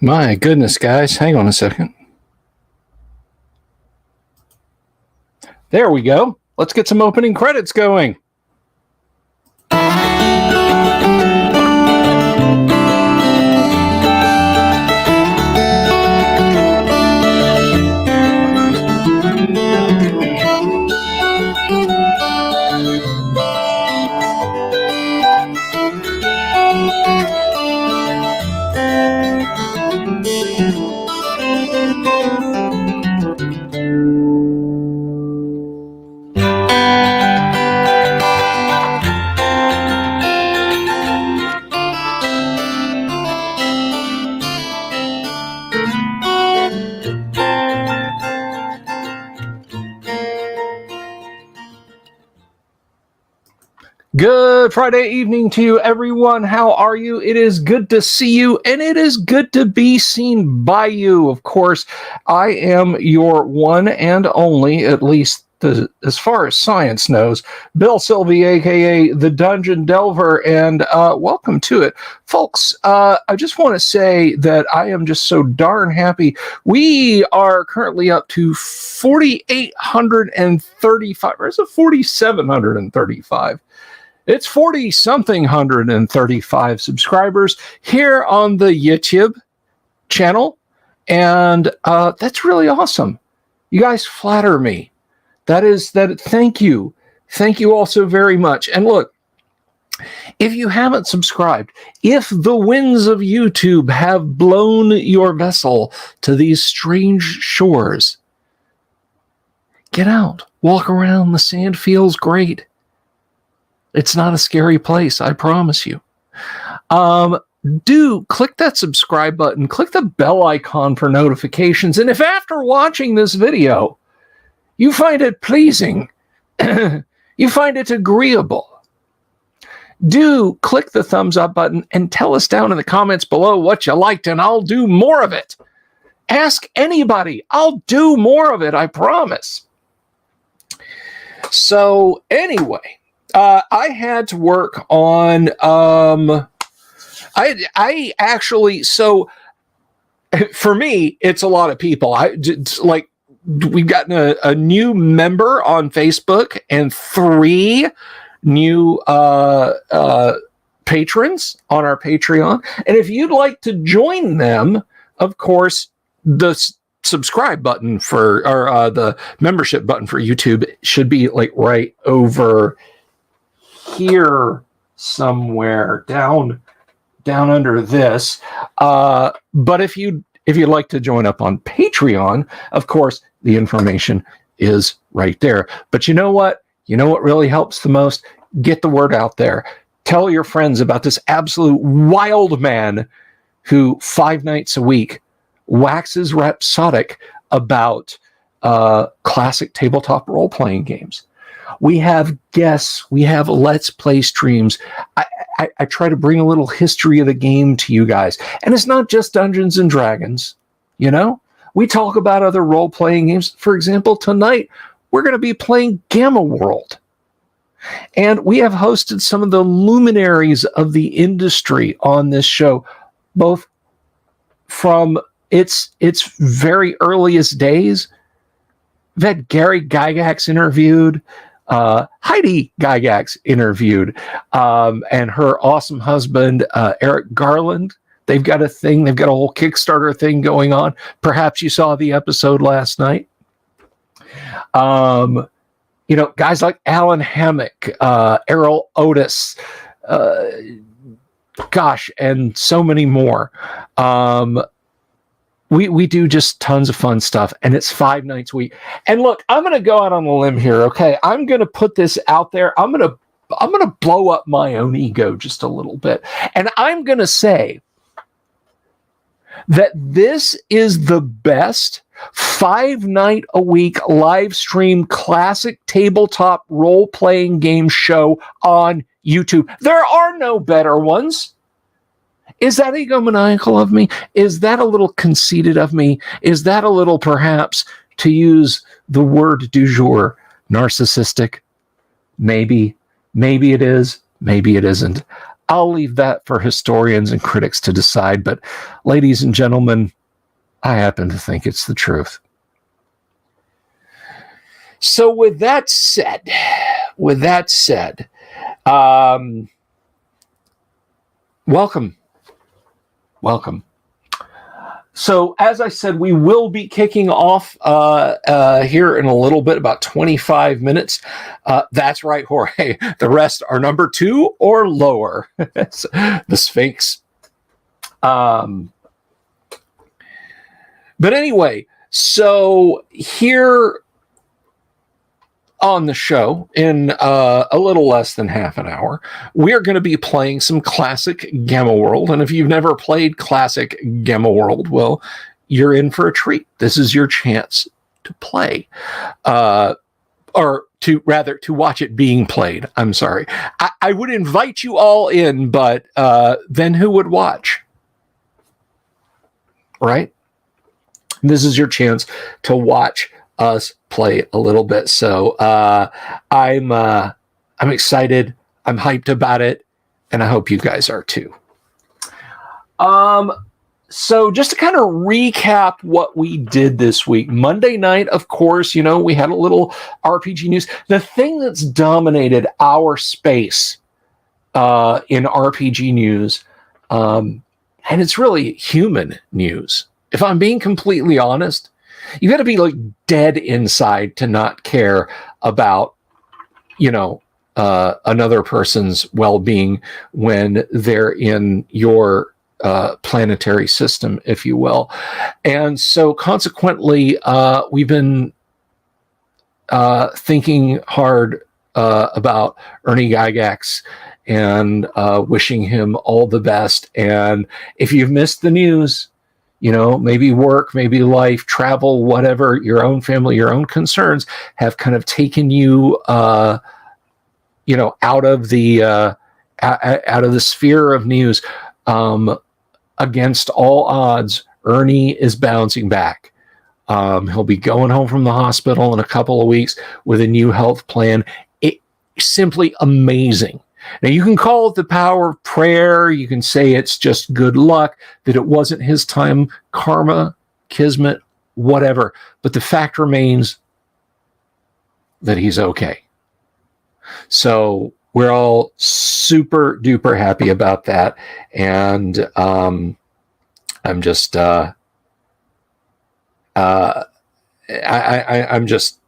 My goodness, guys. Hang on a second. There we go. Let's get some opening credits going. Good Friday evening to you, everyone. How are you? It is good to see you, and it is good to be seen by you. Of course, I am your one and only, at least as far as science knows, Bill Sylvie, a.k.a. the Dungeon Delver, and welcome to it. Folks, I just want to say that I am just so darn happy. We are currently up to 4,835, or is it 4,735? It's 40-something 135 subscribers here on the YouTube channel, and that's really awesome. You guys flatter me. Thank you. Thank you all so very much. And look, if you haven't subscribed, if the winds of YouTube have blown your vessel to these strange shores, get out, walk around. The sand feels great. It's not a scary place, I promise you. Do click that subscribe button, click the bell icon for notifications, and if after watching this video, you find it pleasing, you find it agreeable, do click the thumbs up button and tell us down in the comments below what you liked, and I'll do more of it. Ask anybody, I'll do more of it, I promise. So anyway, I had to work on, I actually, so for me, it's a lot of people. We've gotten a new member on Facebook and 3 new patrons on our Patreon. And if you'd like to join them, of course, the subscribe button or the membership button for YouTube should be like right over here somewhere down under this. But if you'd like to join up on Patreon, of course, the information is right there. But you know what? You know what really helps the most? Get the word out there. Tell your friends about this absolute wild man who 5 nights a week waxes rhapsodic about classic tabletop role-playing games. We have guests. We have Let's Play streams. I try to bring a little history of the game to you guys. And it's not just Dungeons and Dragons, you know? We talk about other role-playing games. For example, tonight, we're going to be playing Gamma World. And we have hosted some of the luminaries of the industry on this show, both from its very earliest days. We've had Gary Gygax interviewed, Heidi Gygax interviewed, and her awesome husband, Eric Garland. They've got a whole Kickstarter thing going on. Perhaps you saw the episode last night. Guys like Alan Hammock, Errol Otis, and so many more. We do just tons of fun stuff, and it's 5 nights a week. And look, I'm going to go out on a limb here, okay? I'm going to put this out there. I'm going to blow up my own ego just a little bit. And I'm going to say that this is the best 5-night-a-week live stream classic tabletop role-playing game show on YouTube. There are no better ones. Is that egomaniacal of me? Is that a little conceited of me? Is that a little, perhaps, to use the word du jour, narcissistic? Maybe it is. Maybe it isn't. I'll leave that for historians and critics to decide. But ladies and gentlemen, I happen to think it's the truth. So with that said, welcome. So as I said, we will be kicking off here in a little bit, about 25 minutes. That's right, Jorge. The rest are number 2 or lower. The Sphinx. But anyway, so here on the show, in a little less than half an hour, we're going to be playing some classic Gamma World. And if you've never played classic Gamma World, well, you're in for a treat. This is your chance to play, or to watch it being played. I'm sorry. I would invite you all in, but then who would watch? Right? This is your chance to watch us play a little bit. So I'm excited. I'm hyped about it, and I hope you guys are too. So just to kind of recap what we did this week. Monday night, of course, we had a little RPG news. The thing that's dominated our space in RPG news, and it's really human news. If I'm being completely honest, you got to be like dead inside to not care about, another person's well-being when they're in your planetary system, if you will. And so consequently, we've been thinking hard about Ernie Gygax and wishing him all the best. And if you've missed the news, maybe work, maybe life, travel, whatever, your own family, your own concerns have kind of taken you, out of the sphere of news. Against all odds, Ernie is bouncing back. He'll be going home from the hospital in a couple of weeks with a new health plan. It's simply amazing. Now, you can call it the power of prayer. You can say it's just good luck, that it wasn't his time, karma, kismet, whatever. But the fact remains that he's okay. So we're all super duper happy about that. And I'm just, I'm just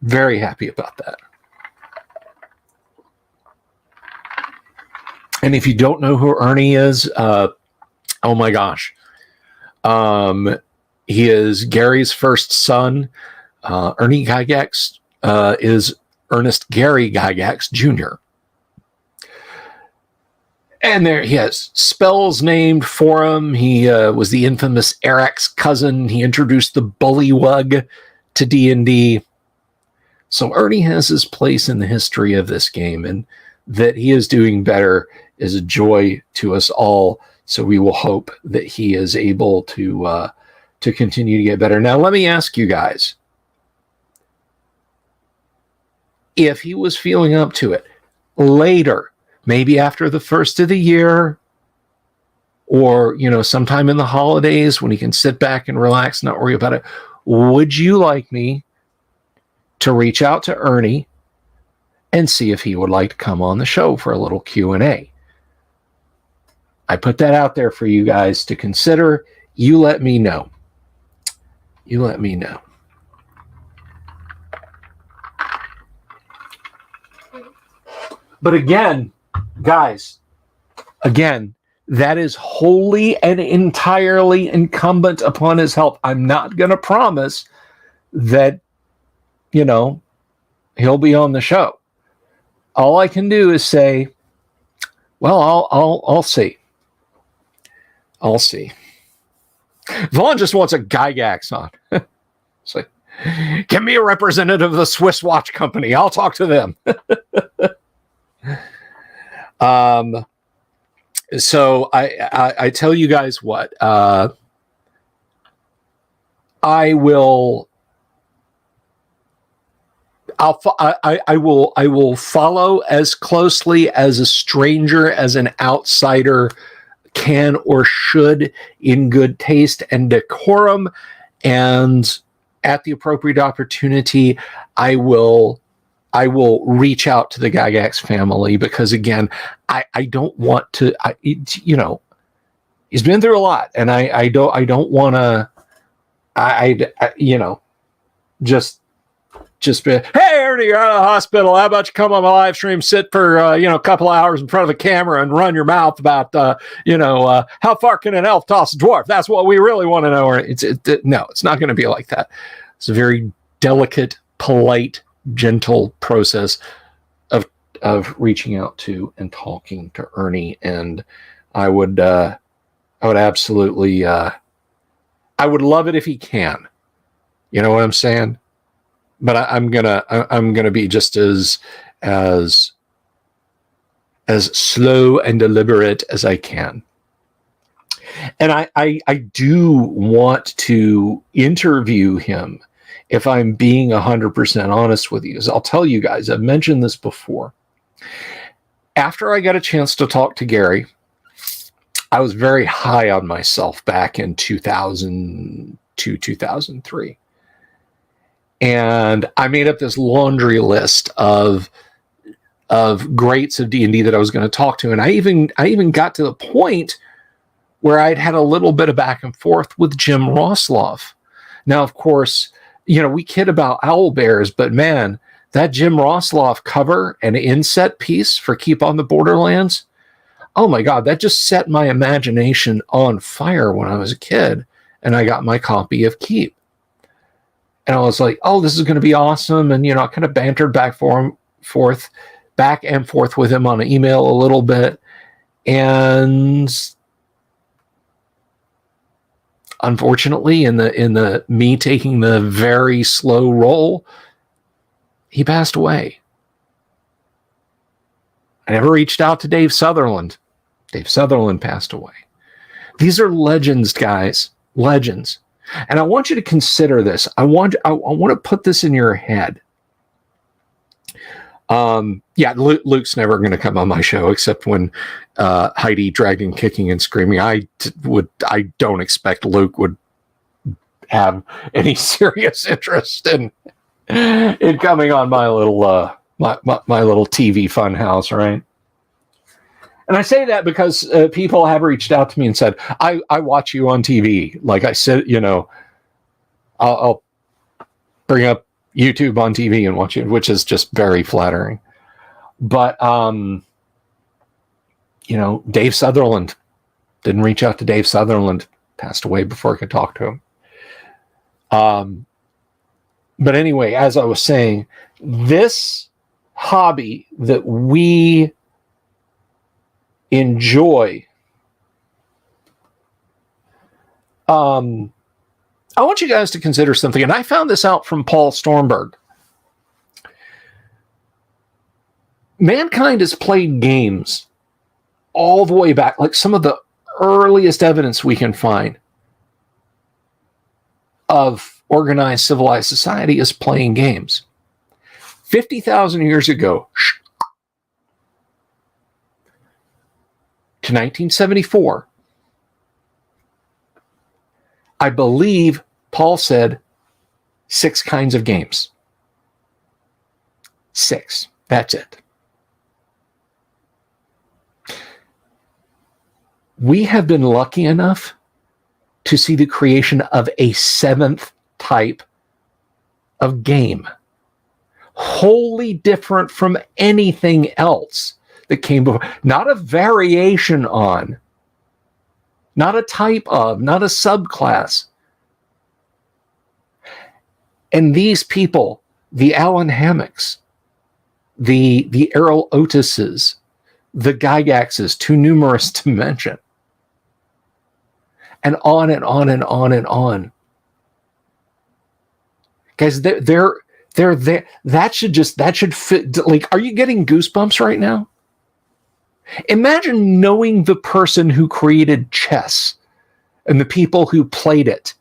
very happy about that. And if you don't know who Ernie is, oh my gosh. He is Gary's first son. Ernie Gygax is Ernest Gary Gygax Jr. And there he has spells named for him. He was the infamous Eric's cousin. He introduced the Bullywug to D&D. So Ernie has his place in the history of this game, and that he is doing better is a joy to us all. So we will hope that he is able to continue to get better. Now, let me ask you guys, if he was feeling up to it later, maybe after the first of the year, or, sometime in the holidays when he can sit back and relax, not worry about it, would you like me to reach out to Ernie and see if he would like to come on the show for a little Q&A? I put that out there for you guys to consider. You let me know. But again, guys, that is wholly and entirely incumbent upon his health. I'm not going to promise that, he'll be on the show. All I can do is say, well, I'll see. I'll see. Vaughn just wants a Gygax on. It's like, give me a representative of the Swiss watch company. I'll talk to them. So I tell you guys what, I I will follow as closely as a stranger, as an outsider can or should, in good taste and decorum, and at the appropriate opportunity, I will reach out to the Gygax family, because again, I don't want to, you know, he's been through a lot, and I don't want to, you know, just be, hey, Ernie, you're out of the hospital. How about you come on my live stream, sit for, you know, a couple of hours in front of the camera and run your mouth about, you know, how far can an elf toss a dwarf? That's what we really want to know. Or no, it's not going to be like that. It's a very delicate, polite, gentle process of reaching out to and talking to Ernie. And I would absolutely, I would love it if he can. You know what I'm saying? But I'm gonna be just as slow and deliberate as I can. And I do want to interview him, if I'm being 100% honest with you. As I'll tell you guys, I've mentioned this before. After I got a chance to talk to Gary, I was very high on myself back in 2002, 2003. And I made up this laundry list of greats of D&D that I was going to talk to. And I even got to the point where I'd had a little bit of back and forth with Jim Rosloff. Now, of course, you know, we kid about owl bears, but man, that Jim Rosloff cover and inset piece for Keep on the Borderlands, oh my God, that just set my imagination on fire when I was a kid, and I got my copy of Keep. And I was like, oh, this is going to be awesome. And, you know, I kind of bantered back and forth with him on email a little bit. And unfortunately, in the me taking the very slow roll, he passed away. I never reached out to Dave Sutherland. Dave Sutherland passed away. These are legends, guys. Legends. And I want you to consider this. I want to put this in your head. Yeah, Luke's never going to come on my show except when Heidi dragging, kicking, and screaming. I don't expect Luke would have any serious interest in coming on my little my little TV fun house, right? And I say that because people have reached out to me and said, I watch you on TV. Like I said, you know, I'll bring up YouTube on TV and watch it, which is just very flattering. But, you know, Dave Sutherland, didn't reach out to Dave Sutherland, passed away before I could talk to him. But anyway, as I was saying, this hobby that we enjoy, I want you guys to consider something, and I found this out from Paul Stormberg. Mankind has played games all the way back, like some of the earliest evidence we can find of organized civilized society is playing games. 50,000 years ago to 1974, I believe Paul said 6 kinds of games. 6. That's it. We have been lucky enough to see the creation of a 7th type of game, wholly different from anything else that came before. Not a variation on, not a type of, not a subclass. And these people, the Alan Hammocks, the Errol Otises, the Gygaxes, too numerous to mention, and on and on and on and on. Guys, they're there. That should fit. Like, are you getting goosebumps right now? Imagine knowing the person who created chess and the people who played it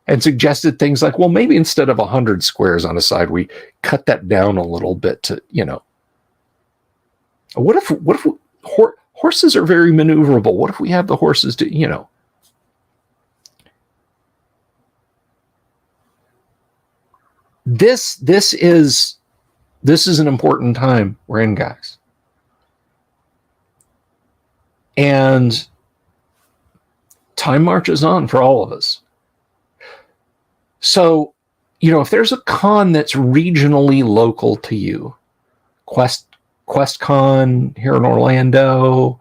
and suggested things like, well, maybe instead of 100 squares on a side, we cut that down a little bit to, what if horses are very maneuverable? What if we have the horses do, This is an important time we're in, guys. And time marches on for all of us. So, if there's a con that's regionally local to you, QuestCon here in Orlando,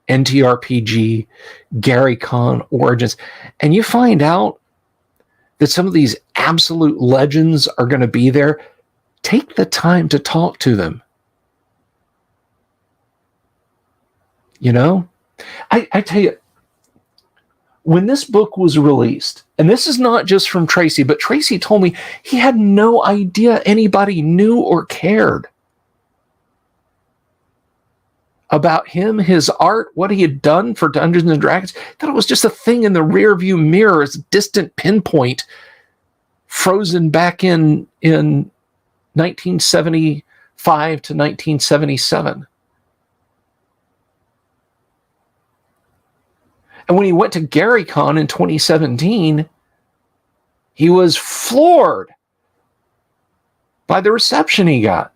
NTRPG, GaryCon, Origins, and you find out that some of these absolute legends are going to be there, take the time to talk to them. I tell you, when this book was released, and this is not just from Tracy, but Tracy told me he had no idea anybody knew or cared about him, his art, what he had done for Dungeons and Dragons. That it was just a thing in the rearview mirror, as a distant pinpoint, frozen back in 1975 to 1977. And when he went to GaryCon in 2017, he was floored by the reception he got.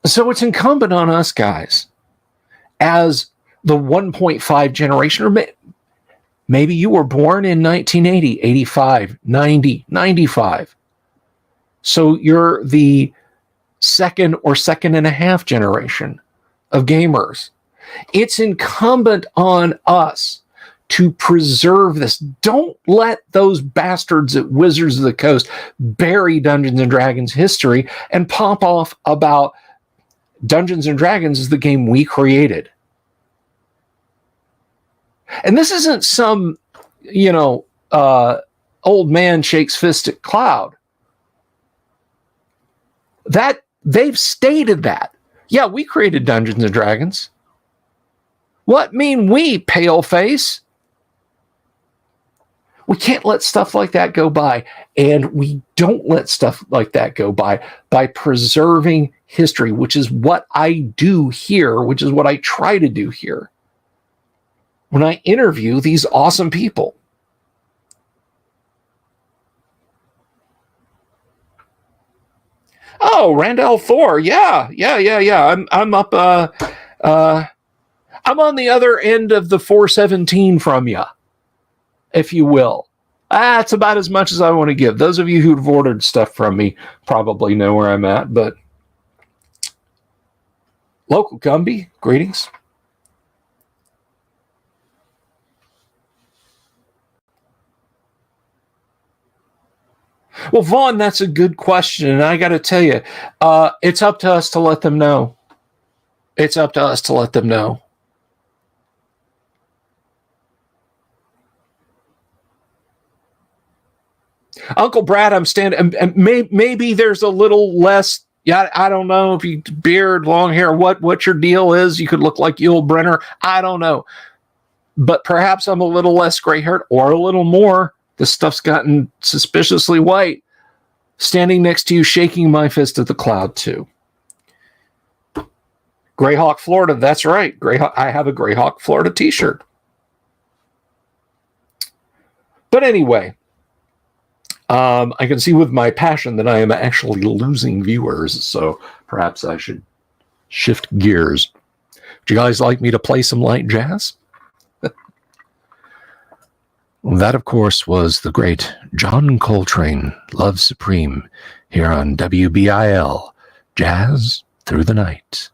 So it's incumbent on us, guys, as the 1.5 generation, or maybe you were born in 1980, 85, 90, 95. So you're the second or second and a half generation of gamers. It's incumbent on us to preserve this. Don't let those bastards at Wizards of the Coast bury Dungeons and Dragons history and pop off about Dungeons and Dragons is the game we created. And this isn't some, old man shakes fist at cloud. That they've stated that. Yeah, we created Dungeons and Dragons. What mean we, pale face? We can't let stuff like that go by. And we don't let stuff like that go by preserving history, which is what I do here, which is what I try to do here when I interview these awesome people. Oh, Randall Thor. Yeah. I'm up. I'm on the other end of the 417 from you, if you will. That's about as much as I want to give. Those of you who've ordered stuff from me probably know where I'm at, but local Gumby, greetings. Well, Vaughn, that's a good question. And I got to tell you, it's up to us to let them know. It's up to us to let them know. Uncle Brad, I'm standing, and maybe there's a little less. Yeah, I don't know if you beard, long hair, what your deal is. You could look like Yul Brynner. I don't know. But perhaps I'm a little less gray-haired or a little more. This stuff's gotten suspiciously white. Standing next to you, shaking my fist at the cloud, too. Greyhawk, Florida. That's right. Greyhawk. I have a Greyhawk, Florida t-shirt. But anyway, I can see with my passion that I am actually losing viewers, so perhaps I should shift gears. Would you guys like me to play some light jazz? That, of course, was the great John Coltrane, Love Supreme, here on WBIL, Jazz Through the Night.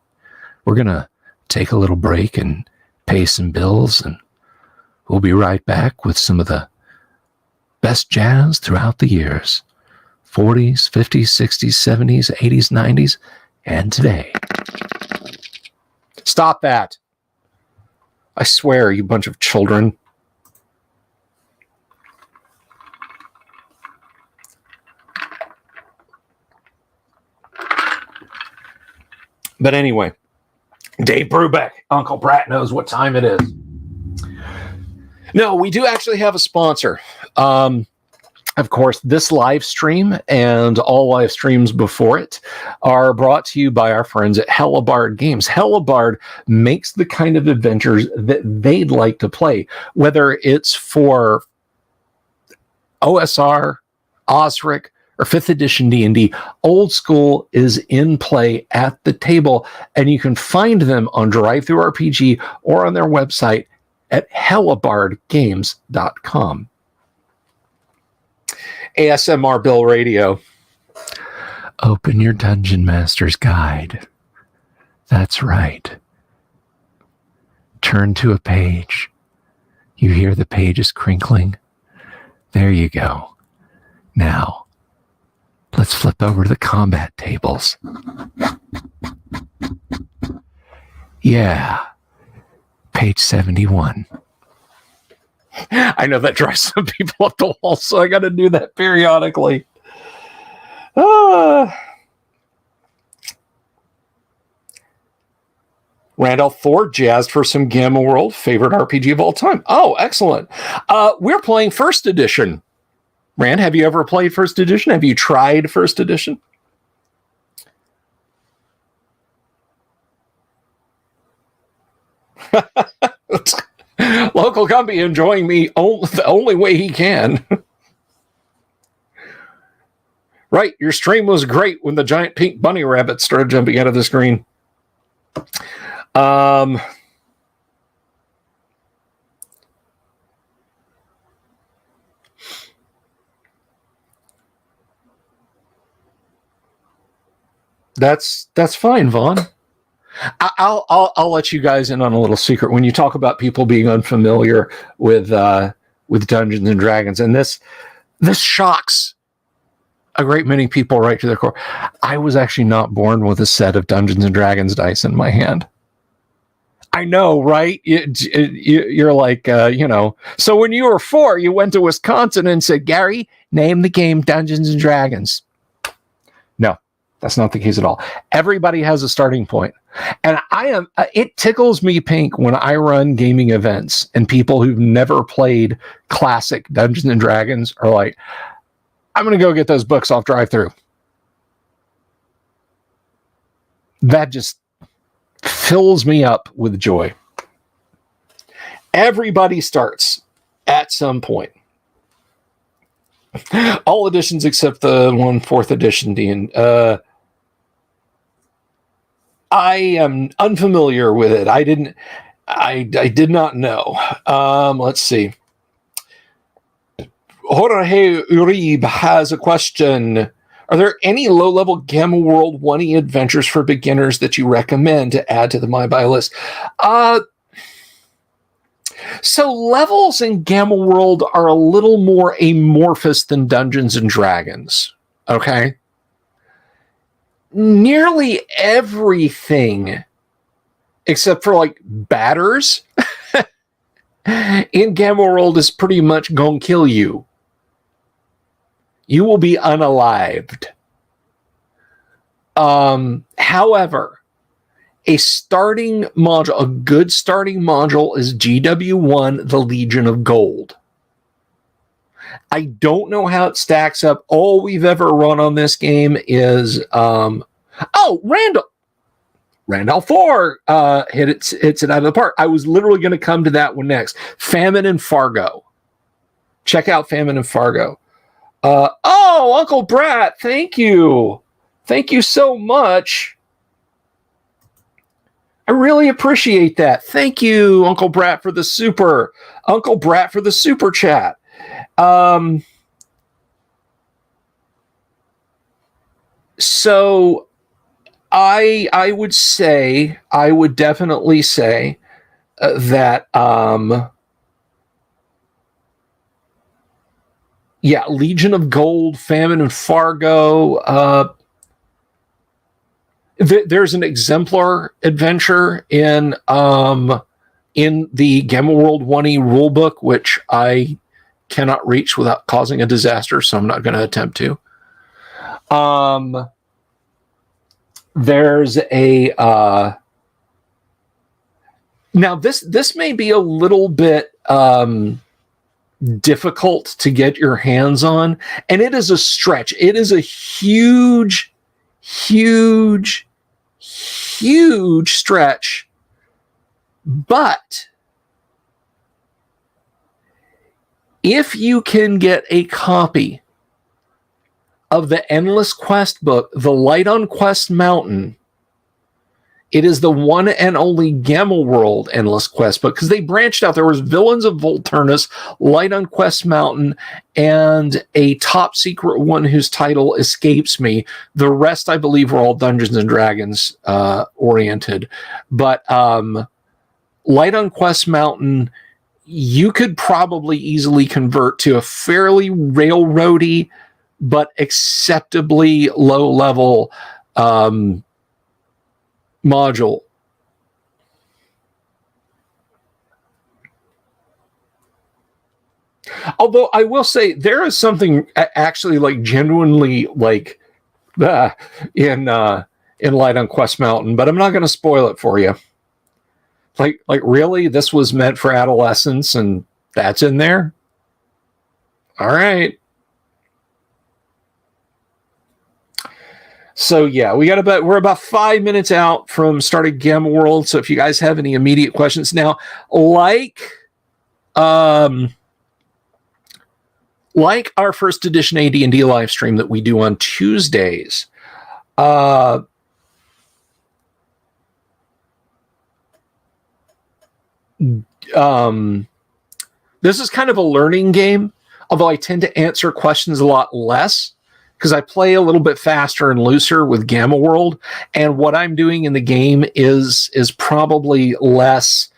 We're going to take a little break and pay some bills, and we'll be right back with some of the best jazz throughout the years. 40s, 50s, 60s, 70s, 80s, 90s, and today. Stop that. I swear, you bunch of children. But anyway, Dave Brubeck, Uncle Brat knows what time it is. No, we do actually have a sponsor. Of course, this live stream and all live streams before it are brought to you by our friends at Hellebarde Games. Hellebarde makes the kind of adventures that they'd like to play, whether it's for OSR, Osric, or 5th edition D&D. Old School is in play at the table, and you can find them on DriveThruRPG or on their website at hellebardegames.com. ASMR Bill Radio. Open your Dungeon Master's Guide. That's right. Turn to a page. You hear the pages crinkling. There you go. Now, let's flip over to the combat tables. Yeah. Page 71. I know that drives some people up the wall, so I got to do that periodically. Randolph Ford jazzed for some Gamma World, favorite RPG of all time. Oh, excellent. We're playing First Edition. Rand, have you ever played First Edition? Have you tried First Edition? Local company enjoying me the only way he can. Right, your stream was great when the giant pink bunny rabbit started jumping out of the screen. That's fine, Vaughn. I'll let you guys in on a little secret. When you talk about people being unfamiliar with Dungeons and Dragons, and this shocks a great many people right to their core. I was actually not born with a set of Dungeons and Dragons dice in my hand. I know, right? You're like, so when you were 4, you went to Wisconsin and said, Gary, name the game Dungeons and Dragons. No, that's not the case at all. Everybody has a starting point. And it tickles me pink when I run gaming events and people who've never played classic Dungeons and Dragons are like, I'm going to go get those books off drive-thru. That just fills me up with joy. Everybody starts at some point. All editions except the 4th edition, Dean. I am unfamiliar with it. I did not know. Let's see. Jorge Uribe has a question. Are there any low-level Gamma World 1E adventures for beginners that you recommend to add to the My Buy list? So levels in Gamma World are a little more amorphous than Dungeons and Dragons. Okay? Nearly everything, except for like batters, in Gamma World is pretty much gonna kill you. You will be unalived. However, a starting module, a good starting module is GW1, the Legion of Gold. I don't know how it stacks up. All we've ever run on this game is, Randolph 4 hits it out of the park. I was literally going to come to that one next. Famine and Fargo. Check out Famine and Fargo. Uncle Brat, thank you. Thank you so much. I really appreciate that. Thank you, Uncle Brat, for the super. Uncle Brat for the super chat. So I would definitely say that Legion of Gold, Famine and Fargo. There's an exemplar adventure in the Gamma World 1E rulebook, which I cannot reach without causing a disaster, so I'm not going to attempt to. there's a now this may be a little bit difficult to get your hands on, and it is a stretch. It is a huge stretch, but if you can get a copy of the Endless Quest book, The Light on Quest Mountain, it is the one and only Gamma World Endless Quest book, because they branched out. There was Villains of Volturnus, Light on Quest Mountain, and a top secret one whose title escapes me. The rest, I believe, were all Dungeons and Dragons oriented. But Light on Quest Mountain, you could probably easily convert to a fairly railroady but acceptably low-level module. Although I will say there is something actually like genuinely like in Light on Quest Mountain, but I'm not going to spoil it for you. Like really, this was meant for adolescents, and that's in there. All right. So yeah, we're about 5 minutes out from starting Gamma World. So if you guys have any immediate questions now, like our first edition AD&D live stream that we do on Tuesdays, this is kind of a learning game, although I tend to answer questions a lot less, because I play a little bit faster and looser with Gamma World, and what I'm doing in the game is probably less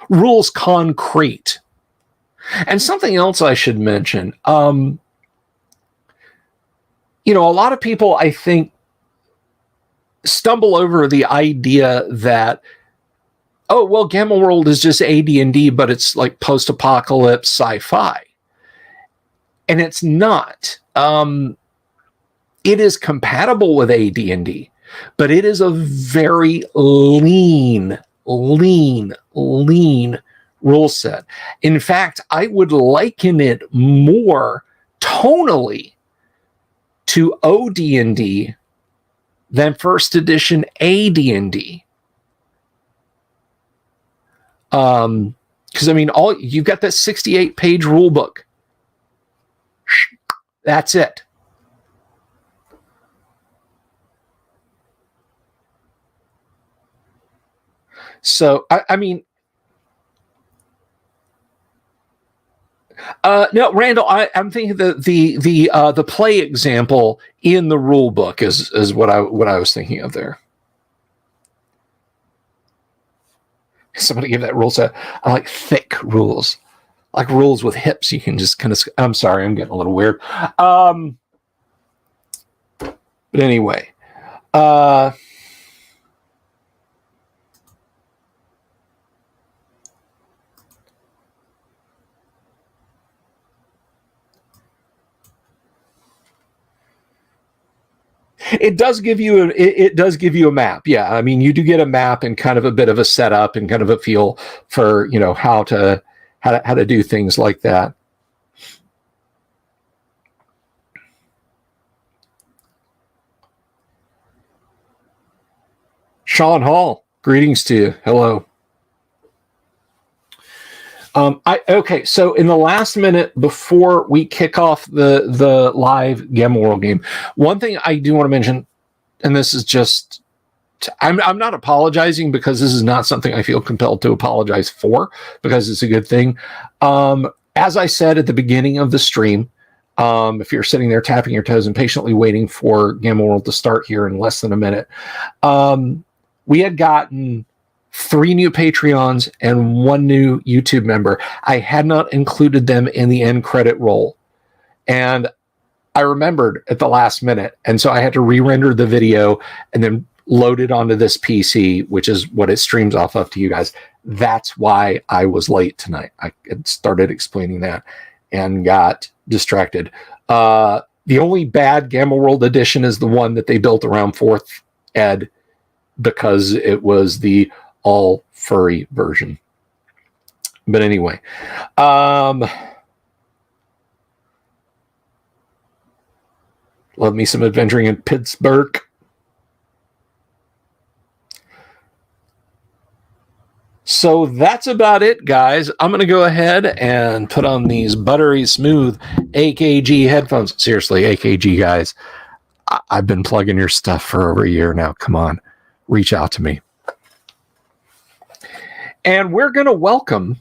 rules concrete. And something else I should mention, a lot of people, I think, stumble over the idea that, oh, well, Gamma World is just AD&D, but it's like post-apocalypse sci-fi. And it's not. It is compatible with AD&D, but it is a very lean rule set. In fact, I would liken it more tonally to OD&D than first edition AD&D. Because I mean, you've got that 68-page rule book. That's it. So I mean, no, Randall, I'm thinking the play example in the rule book is what I was thinking of there. Somebody give that rule set. I like thick rules. Like rules with hips, you can just kind of. I'm sorry, I'm getting a little weird. But anyway, it does give you a map. Yeah, I mean, you do get a map and kind of a bit of a setup and kind of a feel for how to do things like that. Sean Hall, greetings to you. Hello. Okay, so in the last minute before we kick off the live Gamma World game, one thing I do want to mention, and this is just, I'm not apologizing, because this is not something I feel compelled to apologize for, because it's a good thing. As I said at the beginning of the stream, if you're sitting there tapping your toes and patiently waiting for Gamma World to start here in less than a minute, we had gotten 3 new Patreons and 1 new YouTube member. I had not included them in the end credit roll, and I remembered at the last minute, and so I had to re-render the video and then load it onto this PC, which is what it streams off of to you guys. That's why I was late tonight. I had started explaining that and got distracted. The only bad Gamma World edition is the one that they built around 4th Ed because it was the all furry version. But anyway, love me some adventuring in Pittsburgh. So that's about it, guys. I'm going to go ahead and put on these buttery smooth AKG headphones. Seriously, AKG guys, I've been plugging your stuff for over a year now. Come on, reach out to me. And we're going to welcome,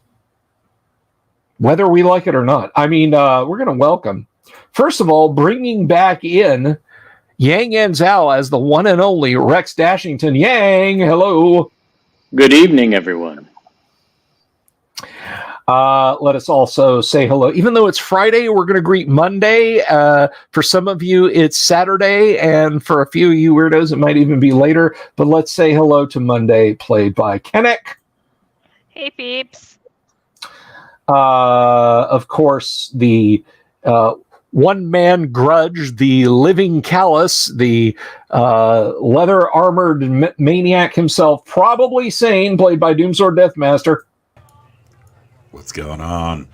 whether we like it or not, we're going to welcome, first of all, bringing back in Yang Anzal as the one and only Rex Dashington. Yang, hello. Good evening, everyone. Let us also say hello. Even though it's Friday, we're going to greet Monday. For some of you, it's Saturday, and for a few of you weirdos, it might even be later. But let's say hello to Monday, played by Kennick. Hey, peeps. Of course, the one-man grudge, the living callus, the leather-armored maniac himself, probably sane, played by Doomsword Deathmaster. What's going on?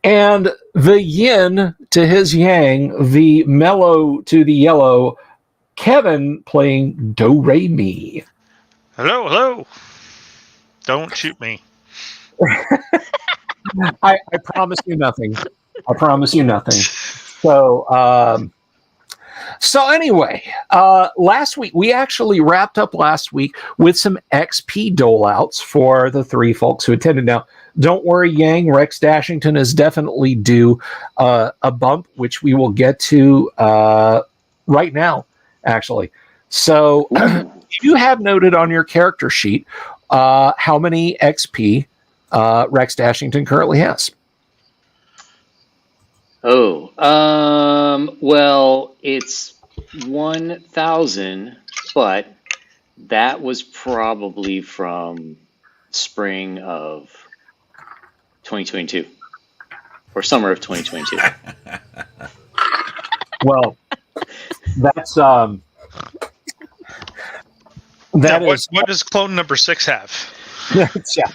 And the yin to his yang, the mellow to the yellow, Kevin playing Do-Re-Mi. Hello, hello. Don't shoot me. I promise you nothing. I promise you nothing. So anyway, last week, we actually wrapped up last week with some XP doleouts for the 3 folks who attended. Now, don't worry, Yang, Rex Dashington is definitely due a bump, which we will get to right now, actually. So you have noted on your character sheet how many XP Rex Dashington currently has. Well, it's 1,000, but that was probably from spring of 2022 or summer of 2022. Well, that's what does clone number 6 have? yeah.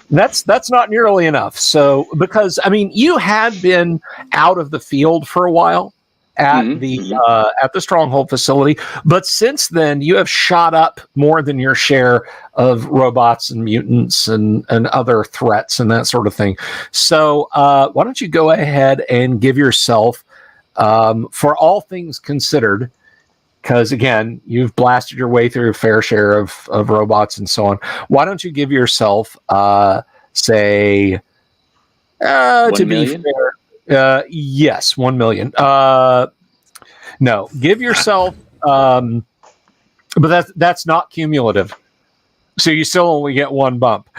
That's not nearly enough. So, because you had been out of the field for a while at the Stronghold facility, but since then you have shot up more than your share of robots and mutants and other threats and that sort of thing. So, why don't you go ahead and give yourself, for all things considered, because again, you've blasted your way through a fair share of robots and so on. Why don't you give yourself, say, to million? be fair, yes, 1 million. No, give yourself, but that's not cumulative. So you still only get 1 bump.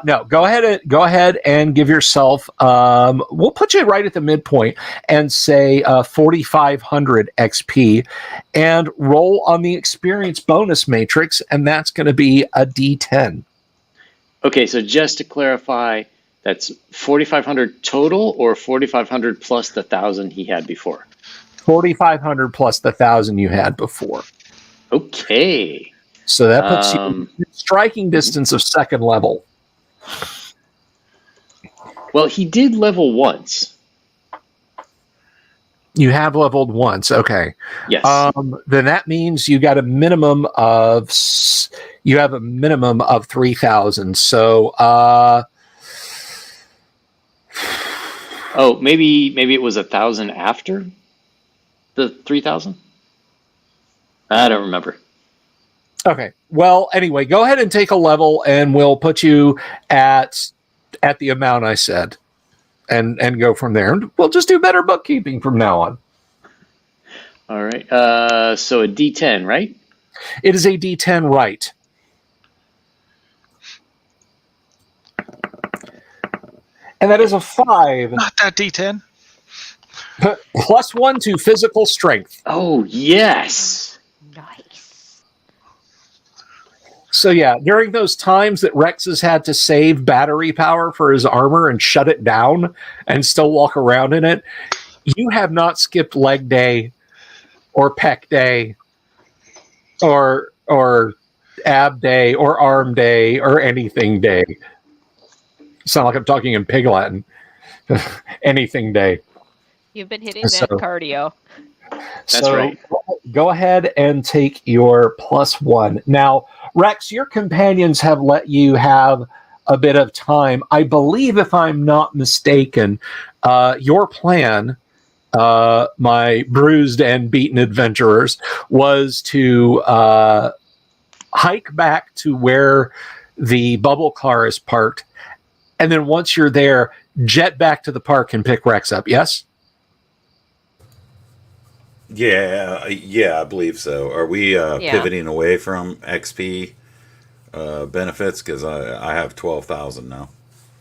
No, go ahead and give yourself, we'll put you right at the midpoint and say 4,500 XP and roll on the experience bonus matrix, and that's going to be a D10. Okay, so just to clarify, that's 4,500 total or 4,500 plus the 1,000 he had before? 4,500 plus the 1,000 you had before. Okay. So that puts you in striking distance of 2nd level. Well, he did level once. You have leveled once, okay. Yes. Then that means you got a minimum of 3,000. So maybe it was 1,000 after the 3,000? I don't remember. Okay. Well, anyway, go ahead and take a level, and we'll put you at the amount I said, and go from there. And we'll just do better bookkeeping from now on. All right. So a D10, right? It is a D10, right? And that is a 5. Not that D10. Plus 1 to physical strength. Oh, yes. Nice. So yeah, during those times that Rex has had to save battery power for his armor and shut it down and still walk around in it, you have not skipped leg day or pec day or ab day or arm day or anything day. Sound like I'm talking in pig Latin. Anything day. You've been hitting that cardio. That's right. Go ahead and take your +1. Now, Rex, your companions have let you have a bit of time. I believe, if I'm not mistaken, your plan, my bruised and beaten adventurers, was to hike back to where the bubble car is parked, and then once you're there, jet back to the park and pick Rex up. Yes? Yeah, I believe so. Are we pivoting away from XP benefits? Because I have 12,000 now.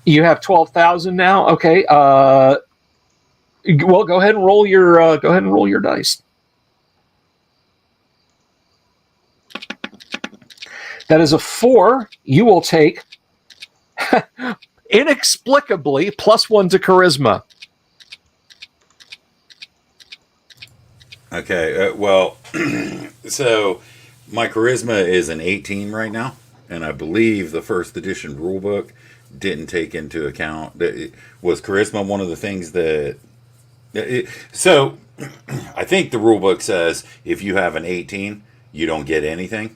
You have 12,000 now. Okay. Well, go ahead and roll your dice. That is a 4. You will take inexplicably +1 to charisma. Okay, well, so my charisma is an 18 right now, and I believe the first edition rulebook didn't take into account that was charisma one of the things that. So I think the rulebook says if you have an 18, you don't get anything.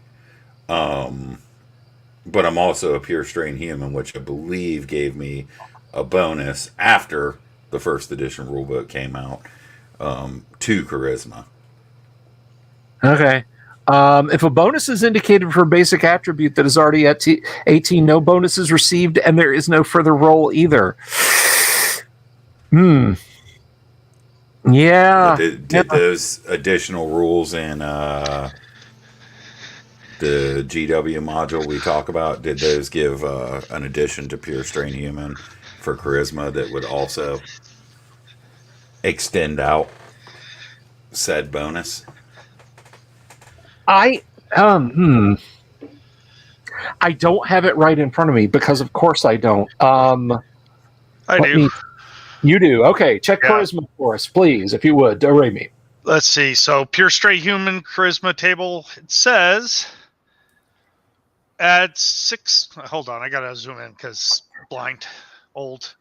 But I'm also a pure strain human, which I believe gave me a bonus after the first edition rulebook came out. To charisma. Okay. If a bonus is indicated for a basic attribute that is already at 18, no bonus is received, and there is no further roll either. Yeah. Did those additional rules in the GW module we talk about, did those give an addition to pure strain human for charisma that would also extend out said bonus? I don't have it right in front of me because of course I don't. I do. You do. Okay, check charisma for us, please, if you would. Array me. Let's see. So pure straight human charisma table, it says add 6. Hold on, I gotta zoom in because blind, old.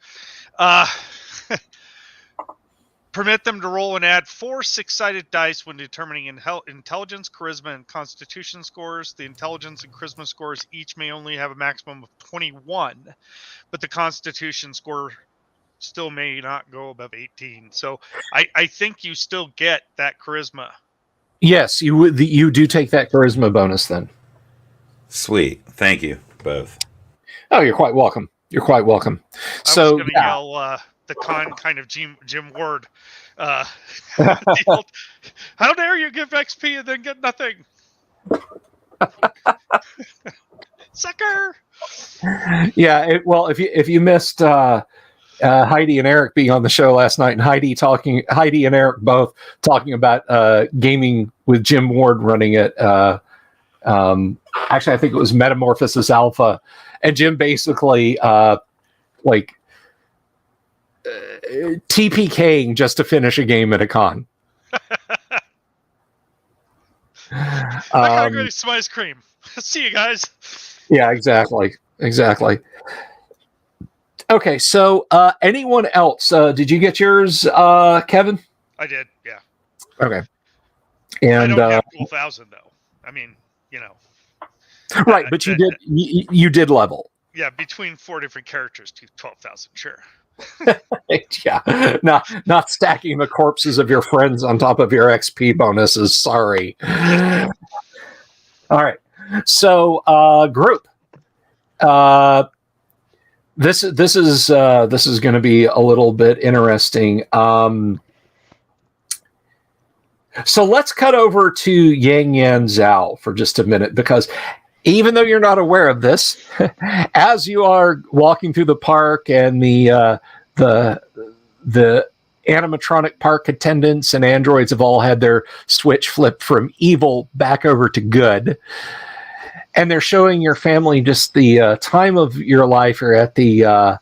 Permit them to roll and add 4 6-sided dice when determining intelligence, charisma, and constitution scores. The intelligence and charisma scores each may only have a maximum of 21, but the constitution score still may not go above 18. So I think you still get that charisma. Yes, you do take that charisma bonus then. Sweet. Thank you both. Oh, you're quite welcome. You're quite welcome. I was going to yell the kind of Jim Ward. Old, how dare you give XP and then get nothing? Sucker. Yeah, well, if you missed Heidi and Eric being on the show last night, and Heidi and Eric both talking about gaming with Jim Ward running it. Actually, I think it was Metamorphosis Alpha, and Jim basically TPKing just to finish a game at a con. I gotta go get some ice cream. See you guys. Yeah, exactly. Okay, so anyone else? Did you get yours, Kevin? I did, yeah. Okay. And I don't have 12,000 though. I mean, right, but you did level. Yeah, between 4 different characters to 12,000, sure. Yeah, not stacking the corpses of your friends on top of your XP bonuses. Sorry. All right, so group. This is going to be a little bit interesting. So let's cut over to Yang Yan Zhao for just a minute, because even though you're not aware of this, as you are walking through the park and the animatronic park attendants and androids have all had their switch flipped from evil back over to good, and they're showing your family just the time of your life. You're at the I'm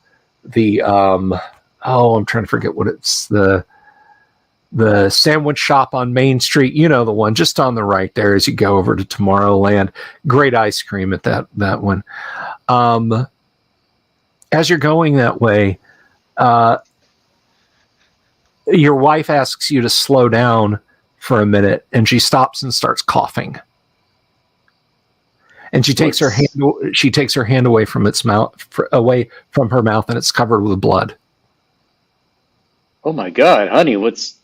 trying to forget what it's, the sandwich shop on Main Street, you know, the one just on the right there as you go over to Tomorrowland. Great ice cream at that one. As you're going that way, your wife asks you to slow down for a minute, and she stops and starts coughing. And she takes her hand away from its mouth, away from her mouth, and it's covered with blood. Oh my God, honey, what's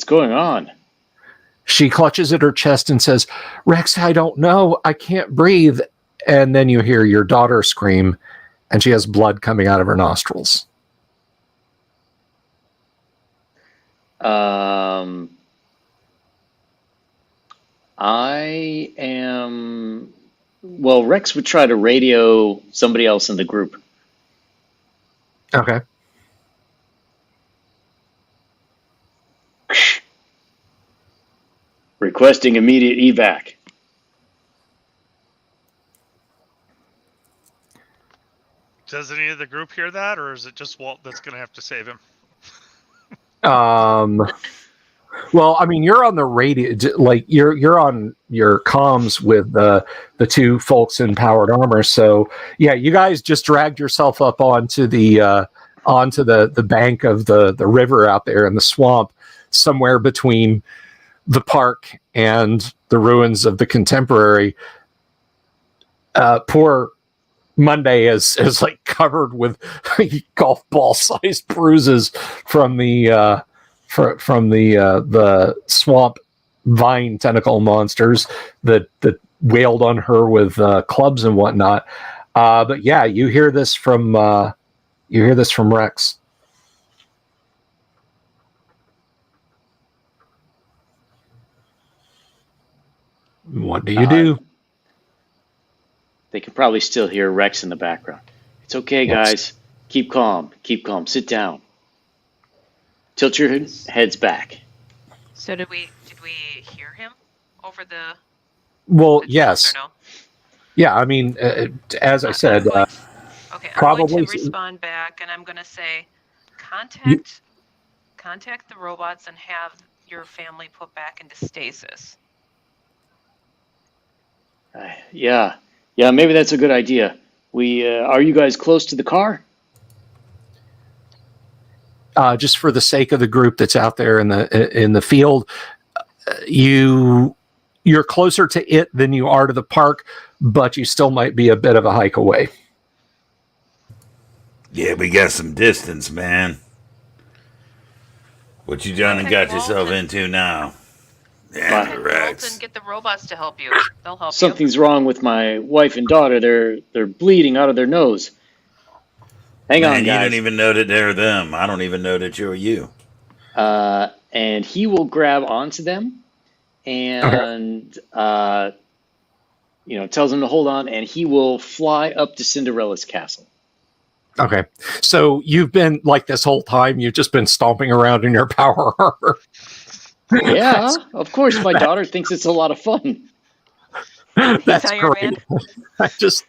going on? She clutches at her chest and says, "Rex, I don't know. I can't breathe." And then you hear your daughter scream, and she has blood coming out of her nostrils. Rex would try to radio somebody else in the group. Okay. Requesting immediate evac. Does any of the group hear that, or is it just Walt that's going to have to save him? Well, I mean, you're on the radio, like you're on your comms with the two folks in powered armor. So yeah, you guys just dragged yourself up onto the bank of the river out there in the swamp, somewhere between the park and the ruins of the Contemporary. Poor Monday is like covered with golf ball sized bruises from the swamp vine tentacle monsters that wailed on her with clubs and whatnot. But yeah, you hear this from Rex. What do you do? They can probably still hear Rex in the background. It's okay, guys. Keep calm. Keep calm. Sit down. Tilt your heads back. So did we hear him over the? Well, the yes. Or no? Yeah, I mean, as I said, okay, probably I'm going to respond back, and I'm going to say, contact the robots and have your family put back into stasis. Yeah, maybe that's a good idea. Are you guys close to the car? Just for the sake of the group that's out there in the field, you're closer to it than you are to the park, but you still might be a bit of a hike away. Yeah, we got some distance, man. What you done and got yourself into now? Yeah, Rex. Get the robots to help you. They'll help Something's wrong with my wife and daughter. They're bleeding out of their nose. Hang on, guys. You don't even know that they're them. I don't even know that you're you. And he will grab onto them and tells them to hold on, and he will fly up to Cinderella's castle. Okay. So you've been, like, this whole time, you've just been stomping around in your power armor. Yeah, of course. My daughter thinks it's a lot of fun. That's great. I just,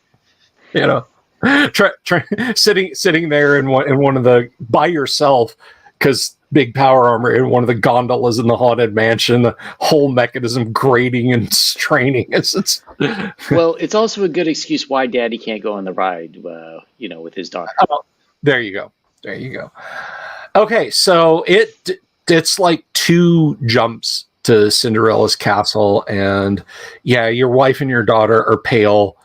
sitting there in one of the, by yourself, because big power armor in one of the gondolas in the haunted mansion, the whole mechanism grating and straining. Well, it's also a good excuse why Daddy can't go on the ride, with his daughter. Oh, there you go. Okay, so it's like 2 jumps to Cinderella's castle, and yeah, your wife and your daughter are pale,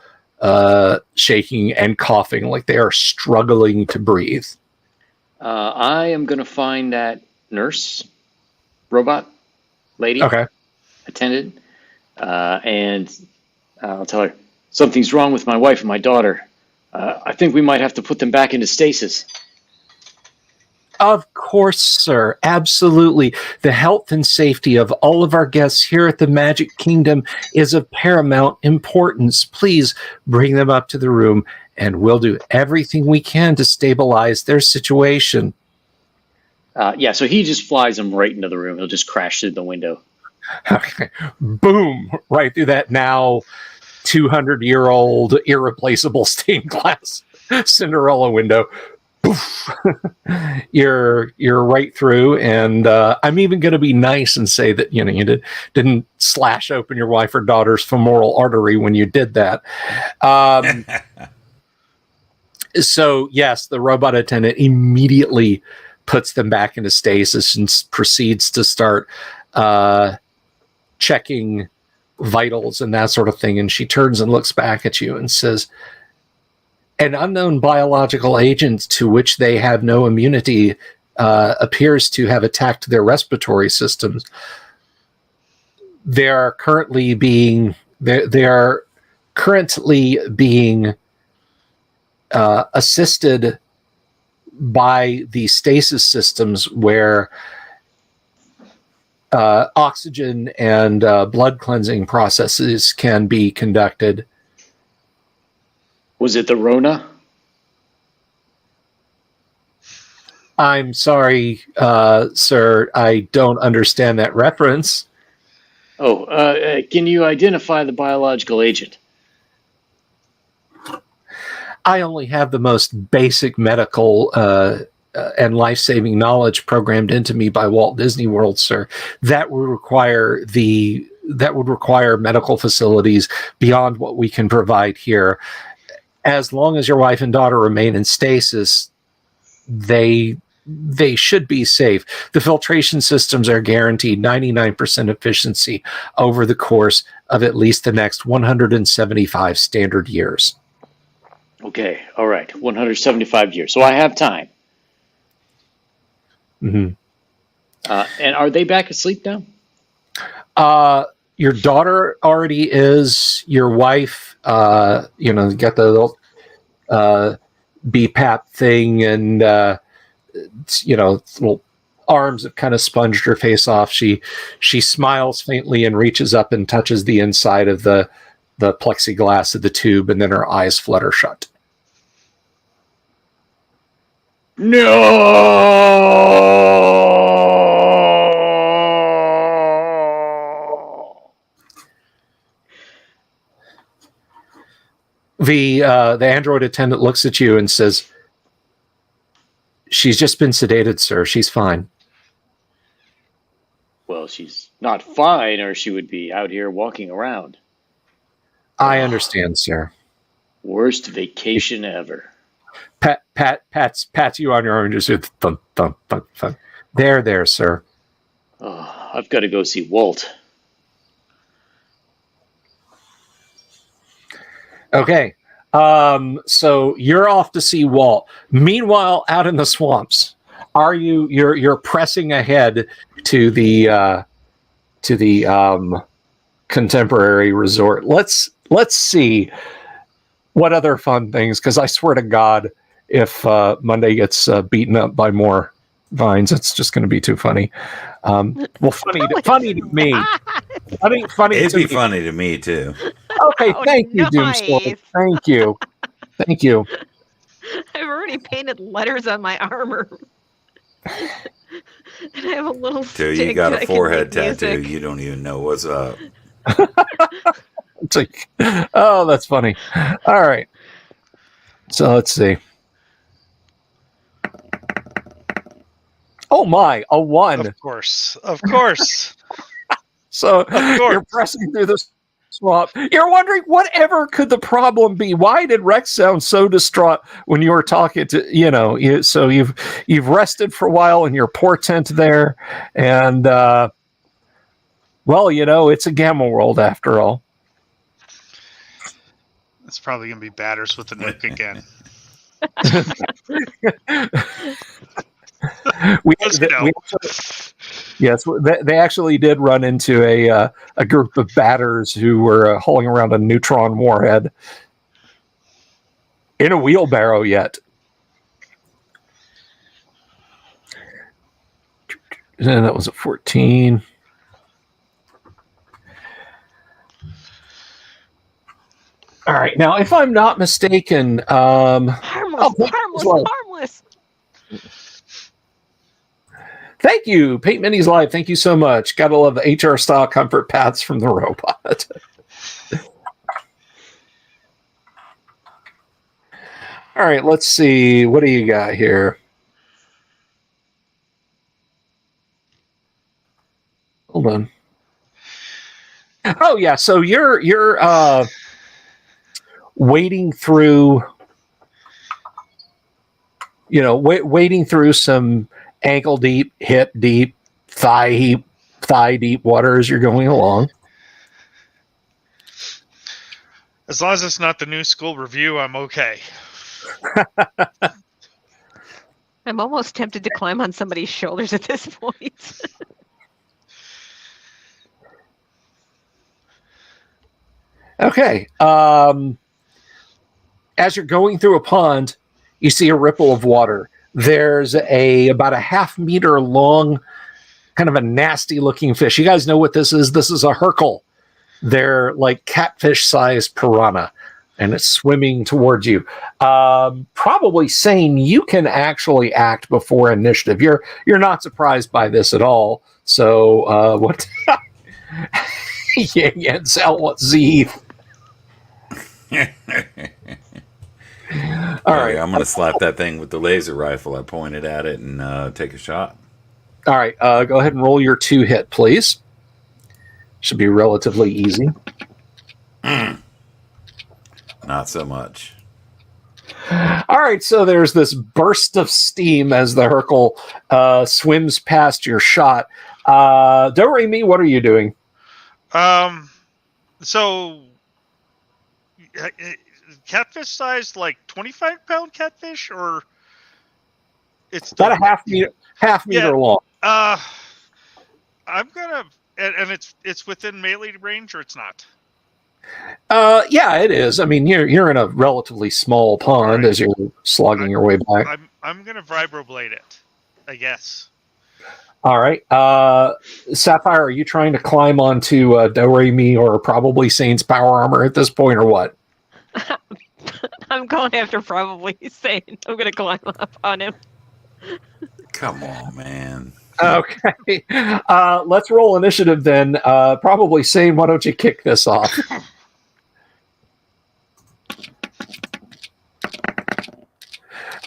shaking and coughing like they are struggling to breathe. I am going to find that nurse, robot, lady, attendant, and I'll tell her, something's wrong with my wife and my daughter. I think we might have to put them back into stasis. Of course, sir. Absolutely. The health and safety of all of our guests here at the Magic Kingdom is of paramount importance. Please bring them up to the room, and we'll do everything we can to stabilize their situation. So he just flies them right into the room. He'll just crash through the window. Okay. Boom! Right through that now 200-year-old irreplaceable stained glass Cinderella window. you're right through, and I'm even going to be nice and say that you didn't slash open your wife or daughter's femoral artery when you did that. So yes, the robot attendant immediately puts them back into stasis and proceeds to start checking vitals and that sort of thing. And she turns and looks back at you and says, "An unknown biological agent to which they have no immunity appears to have attacked their respiratory systems. They are currently being assisted by the stasis systems where oxygen and blood cleansing processes can be conducted." Was it the Rona? I'm sorry, sir, I don't understand that reference. Oh, can you identify the biological agent? I only have the most basic medical and life-saving knowledge programmed into me by Walt Disney World, sir. That would require medical facilities beyond what we can provide here. As long as your wife and daughter remain in stasis, they should be safe. The filtration systems are guaranteed 99% efficiency over the course of at least the next 175 standard years. Okay, all right, 175 years. So I have time. Mm-hmm. And are they back asleep now? Your daughter already is. Your wife, got the little BPAP thing, and little arms have kind of sponged her face off. She smiles faintly and reaches up and touches the inside of the plexiglass of the tube, and then her eyes flutter shut. No. The android attendant looks at you and says, "She's just been sedated, sir. She's fine." Well, she's not fine, or she would be out here walking around. I understand, sir. Worst vacation ever. Pats you on your arm and just thump, thump, thump, thump. There, sir. Oh, I've got to go see Walt. Okay. So you're off to see Walt. Meanwhile, out in the swamps, you're pressing ahead to the contemporary resort. Let's see what other fun things, because I swear to God, if Monday gets beaten up by more vines, it's just going to be too funny. Well, funny to me. Funny It'd to be me. funny to me too. Okay, thank you, Doomstorm. Thank you. I've already painted letters on my armor. And I have a little Till stick you got that I a can forehead make tattoo, music. you don't even know what's up. It's like, oh, that's funny. All right. So let's see. Oh my, a 1. Of course. So Of course. you're pressing through the swamp. You're wondering, whatever could the problem be? Why did Rex sound so distraught when you were talking to, so you've rested for a while in your poor tent there. And, it's a gamma world after all. It's probably going to be batters with the nuke again. They actually did run into a group of batters who were hauling around a neutron warhead in a wheelbarrow yet. And that was a 14. All right. Now, if I'm not mistaken, harmless. Thank you, Paint Minis Live. Thank you so much. Gotta love the HR style comfort pads from the robot. All right, let's see. What do you got here? Hold on. Oh yeah, so you're wading through, wading through some ankle deep, hip deep, thigh deep water as you're going along. As long as it's not the New School Review, I'm okay. I'm almost tempted to climb on somebody's shoulders at this point. Okay. As you're going through a pond, you see a ripple of water. There's about a half-meter long, kind of a nasty looking fish. You guys know what this is? This is a hercle. They're like catfish-sized piranha, and it's swimming towards you. Probably saying you can actually act before initiative. You're not surprised by this at all. So what? Jetzt what Sie. All right, I'm gonna slap that thing with the laser rifle. I pointed at it and take a shot. All right, go ahead and roll your 2 hit, please. Should be relatively easy. Not so much. All right, so there's this burst of steam as the hercle swims past your shot. Do-re-mi, what are you doing? So catfish size, like 25-pound catfish, or it's about a half meter long. I'm gonna, and it's within melee range, or it's not. Yeah, it is. I mean, you're in a relatively small pond as you're slogging your way back. I'm gonna vibroblade it, I guess. All right, Sapphire, are you trying to climb onto Do-re-mi or probably Saint's power armor at this point, or what? I'm going after probably Saint. I'm going to climb up on him. Come on, man. Okay, let's roll initiative then. Probably Saint, why don't you kick this off?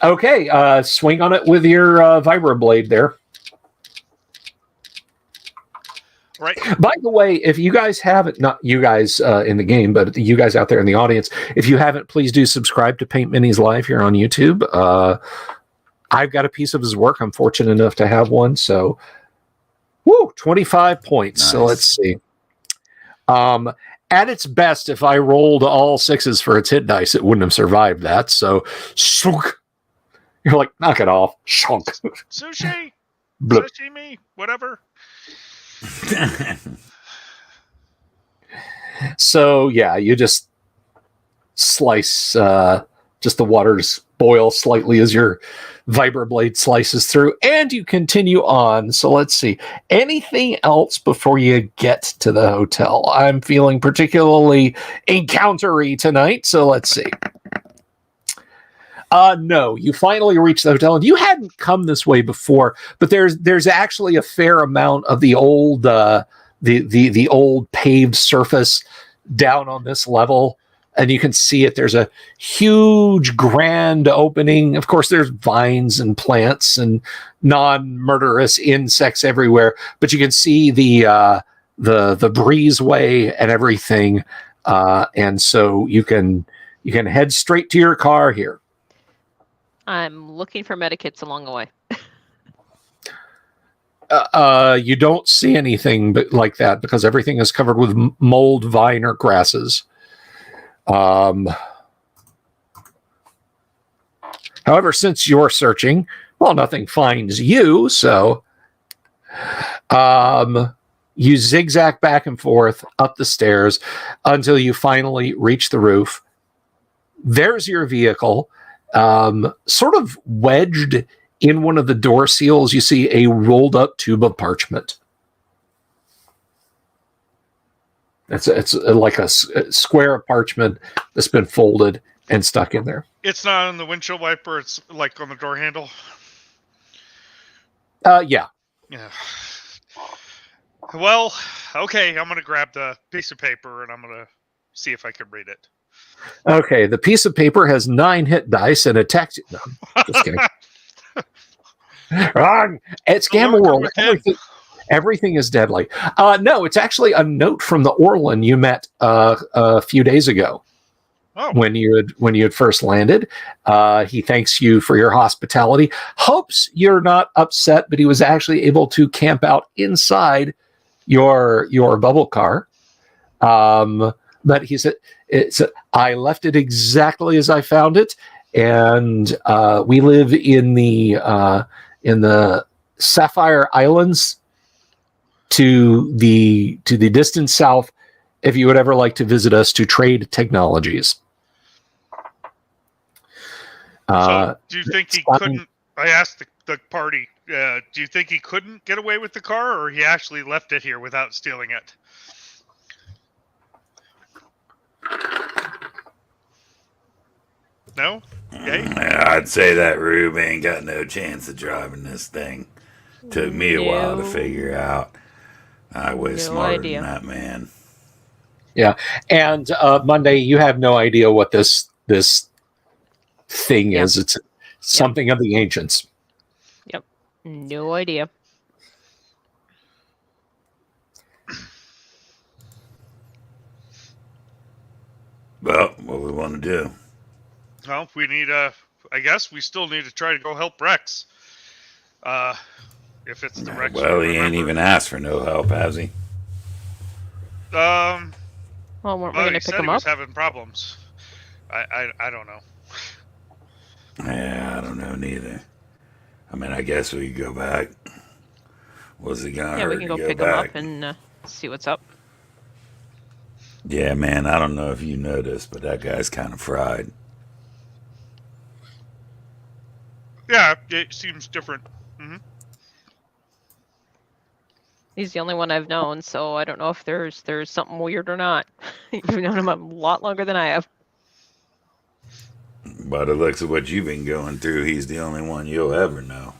Okay, swing on it with your vibroblade there. Right. By the way, if you guys haven't, not you guys in the game, but you guys out there in the audience, if you haven't, please do subscribe to Paint Minis Live here on YouTube. I've got a piece of his work. I'm fortunate enough to have one. So, 25 points. Nice. So let's see. At its best, if I rolled all 6s for its hit dice, it wouldn't have survived that. So, shunk. You're like, knock it off. Shunk. Sushi. Bloop. Sashimi. Whatever. So yeah, you just slice, just the waters boil slightly as your vibroblade slices through, and you continue on. So let's see, anything else before you get to the hotel? I'm feeling particularly encountery tonight, so let's see. No, you finally reach the hotel, and you hadn't come this way before, but there's actually a fair amount of the old the old paved surface down on this level, and you can see it. There's a huge grand opening. Of course, there's vines and plants and non-murderous insects everywhere, but you can see the breezeway and everything, and so you can head straight to your car here. I'm looking for medikits along the way. You don't see anything like that because everything is covered with mold, vine, or grasses. However, since you're searching, well, nothing finds you, so you zigzag back and forth up the stairs until you finally reach the roof. There's your vehicle. Sort of wedged in one of the door seals, you see a rolled up tube of parchment. It's like a square of parchment that's been folded and stuck in there. It's not on the windshield wiper. It's like on the door handle. Yeah. Yeah. Well, okay. I'm gonna grab the piece of paper and I'm gonna see if I can read it. Okay, the piece of paper has 9 hit dice and attacks you. No, just kidding. Wrong. It's Gamma World. Everything is deadly. No, it's actually a note from the Orlin you met a few days ago. Oh. When you had first landed. He thanks you for your hospitality. Hopes you're not upset, but he was actually able to camp out inside your bubble car. But he said, I left it exactly as I found it, and we live in the Sapphire Islands to the distant south. If you would ever like to visit us to trade technologies. So do you think he couldn't? I asked the party. Do you think he couldn't get away with the car, or he actually left it here without stealing it? No? Okay. I'd say that Rube ain't got no chance of driving this thing. Took me a while to figure out. I was smarter than that man. Yeah, and Monday, you have no idea what this thing is. It's something of the ancients. Yep, no idea. Well, what we want to do? Well, we need I guess we still need to try to go help Rex. If it's the Rex. Well, he ain't even asked for no help, has he? Well, weren't we going to pick him he up? was having problems. I don't know. Yeah, I don't know neither. I mean, I guess we could go back. What's it gonna hurt we can go to pick back? him up and see what's up. Yeah, man, I don't know if you noticed, but that guy's kind of fried. Yeah, it seems different. Mm-hmm. He's the only one I've known, so I don't know if there's something weird or not. You've known him a lot longer than I have. By the looks of what you've been going through, he's the only one you'll ever know.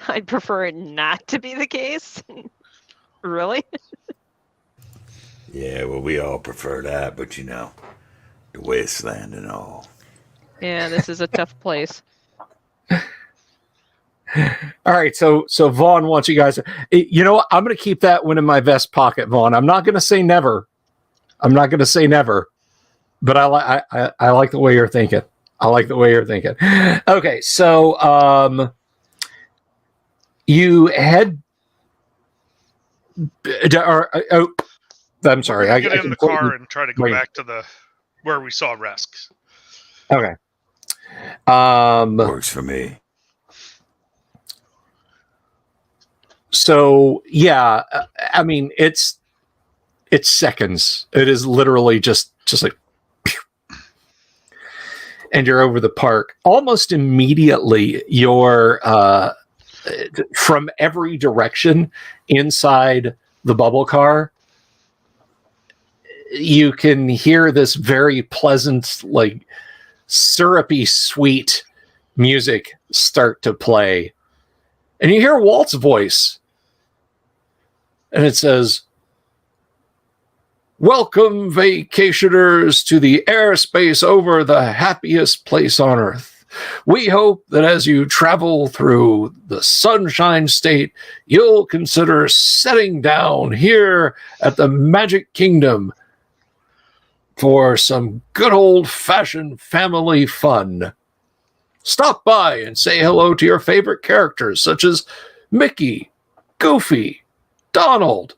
I'd prefer it not to be the case. Really? Yeah, well, we all prefer that, but you know, the wasteland and all. Yeah, this is a tough place. All right, so Vaughn wants you guys. You know what? I'm going to keep that one in my vest pocket, Vaughn. I'm not going to say never. But I like the way you're thinking. Okay, so you head. I'm sorry. I get in the car and try to go back to where we saw Rex. Okay. Works for me. So yeah, I mean it's seconds. It is literally just like, and you're over the park. Almost immediately, you're from every direction inside the bubble car. You can hear this very pleasant, like syrupy, sweet music start to play, and you hear Walt's voice. And it says, "Welcome, vacationers, to the airspace over the happiest place on earth. We hope that as you travel through the Sunshine State, you'll consider setting down here at the Magic Kingdom for some good old-fashioned family fun. Stop by and say hello to your favorite characters, such as Mickey, Goofy, Donald,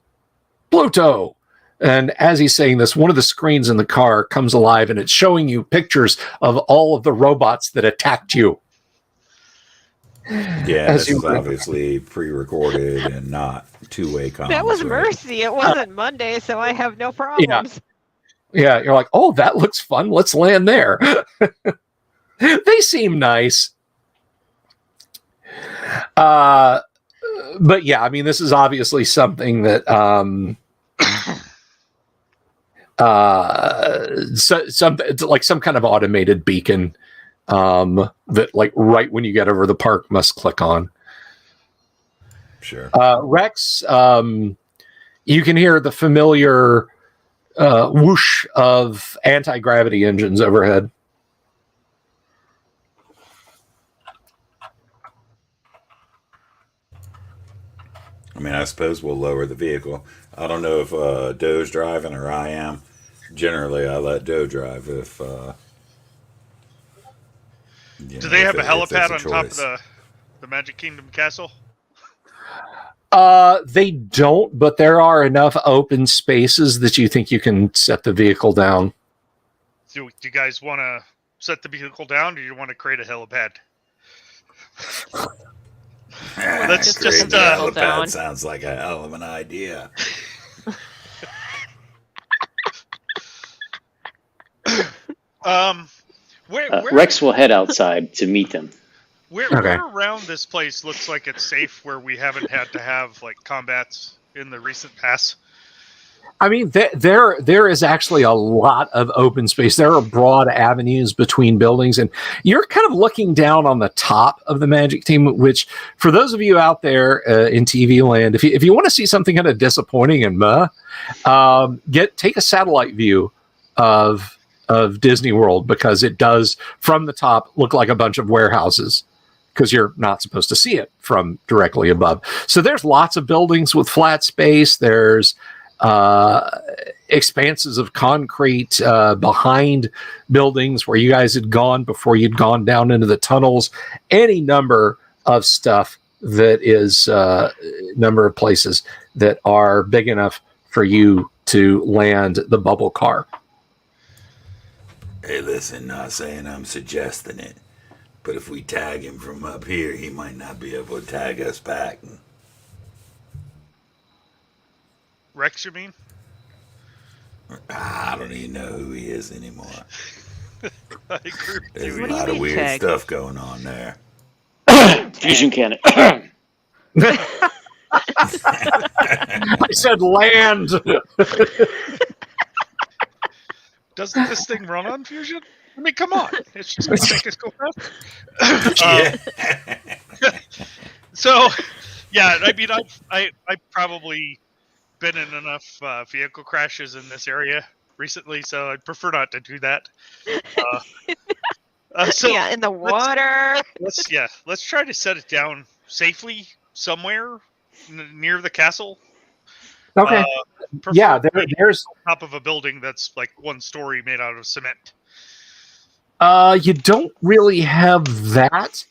Pluto." And as he's saying this, one of the screens in the car comes alive, and it's showing you pictures of all of the robots that attacked you. Yeah, this is obviously pre-recorded and not two-way comms. That was Mercy. It wasn't Monday, so I have no problems. Yeah, you're like, oh, that looks fun. Let's land there. They seem nice. But yeah, I mean, this is obviously something that some kind of automated beacon that, like, right when you get over the park, must click on. Sure. Rex, you can hear the familiar whoosh of anti-gravity engines overhead. I mean, I suppose we'll lower the vehicle. I don't know if Doe's driving or I am. Generally, I let Doe drive if. Do they have a helipad on top of the Magic Kingdom castle? They don't, but there are enough open spaces that you think you can set the vehicle down. Do you guys want to set the vehicle down, or do you want to create a helipad? Let's just helipad down. Sounds like a hell of an idea. Where Rex will head outside to meet them. Where around this place looks like it's safe, where we haven't had to have like combats in the recent past? I mean, there is actually a lot of open space. There are broad avenues between buildings, and you're kind of looking down on the top of the Magic Team, which, for those of you out there in TV land, if you want to see something kind of disappointing and take a satellite view of Disney World, because it does, from the top, look like a bunch of warehouses, because you're not supposed to see it from directly above. So there's lots of buildings with flat space. There's expanses of concrete behind buildings where you guys had gone before you'd gone down into the tunnels. Any number of stuff that is number of places that are big enough for you to land the bubble car. Hey, listen, not saying I'm suggesting it, but if we tag him from up here, he might not be able to tag us back. Rex, you mean? I don't even know who he is anymore. I agree. There's a What do you lot of mean weird tag? stuff going on there. Fusion cannon. I said land. Doesn't this thing run on fusion? I mean, come on. It's just going to make us go fast. So, yeah, I mean, I've probably been in enough vehicle crashes in this area recently, so I'd prefer not to do that. So yeah, in the water. Let's try to set it down safely somewhere near the castle. Okay. Yeah, there's on top of a building that's like one story made out of cement. You don't really have that,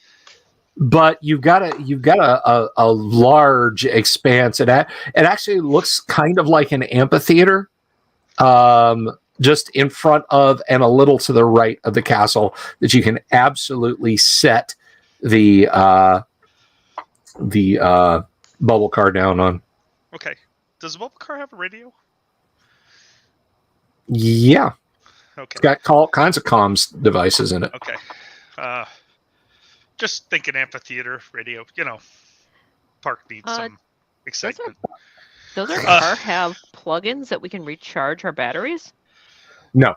but you've got a large expanse. It actually looks kind of like an amphitheater, just in front of and a little to the right of the castle, that you can absolutely set the bubble car down on. Okay. Does the bubble car have a radio? Yeah. Okay. It's got all kinds of comms devices in it. Okay. Just thinking amphitheater radio. Park needs some excitement. Does our car have plugins that we can recharge our batteries? No.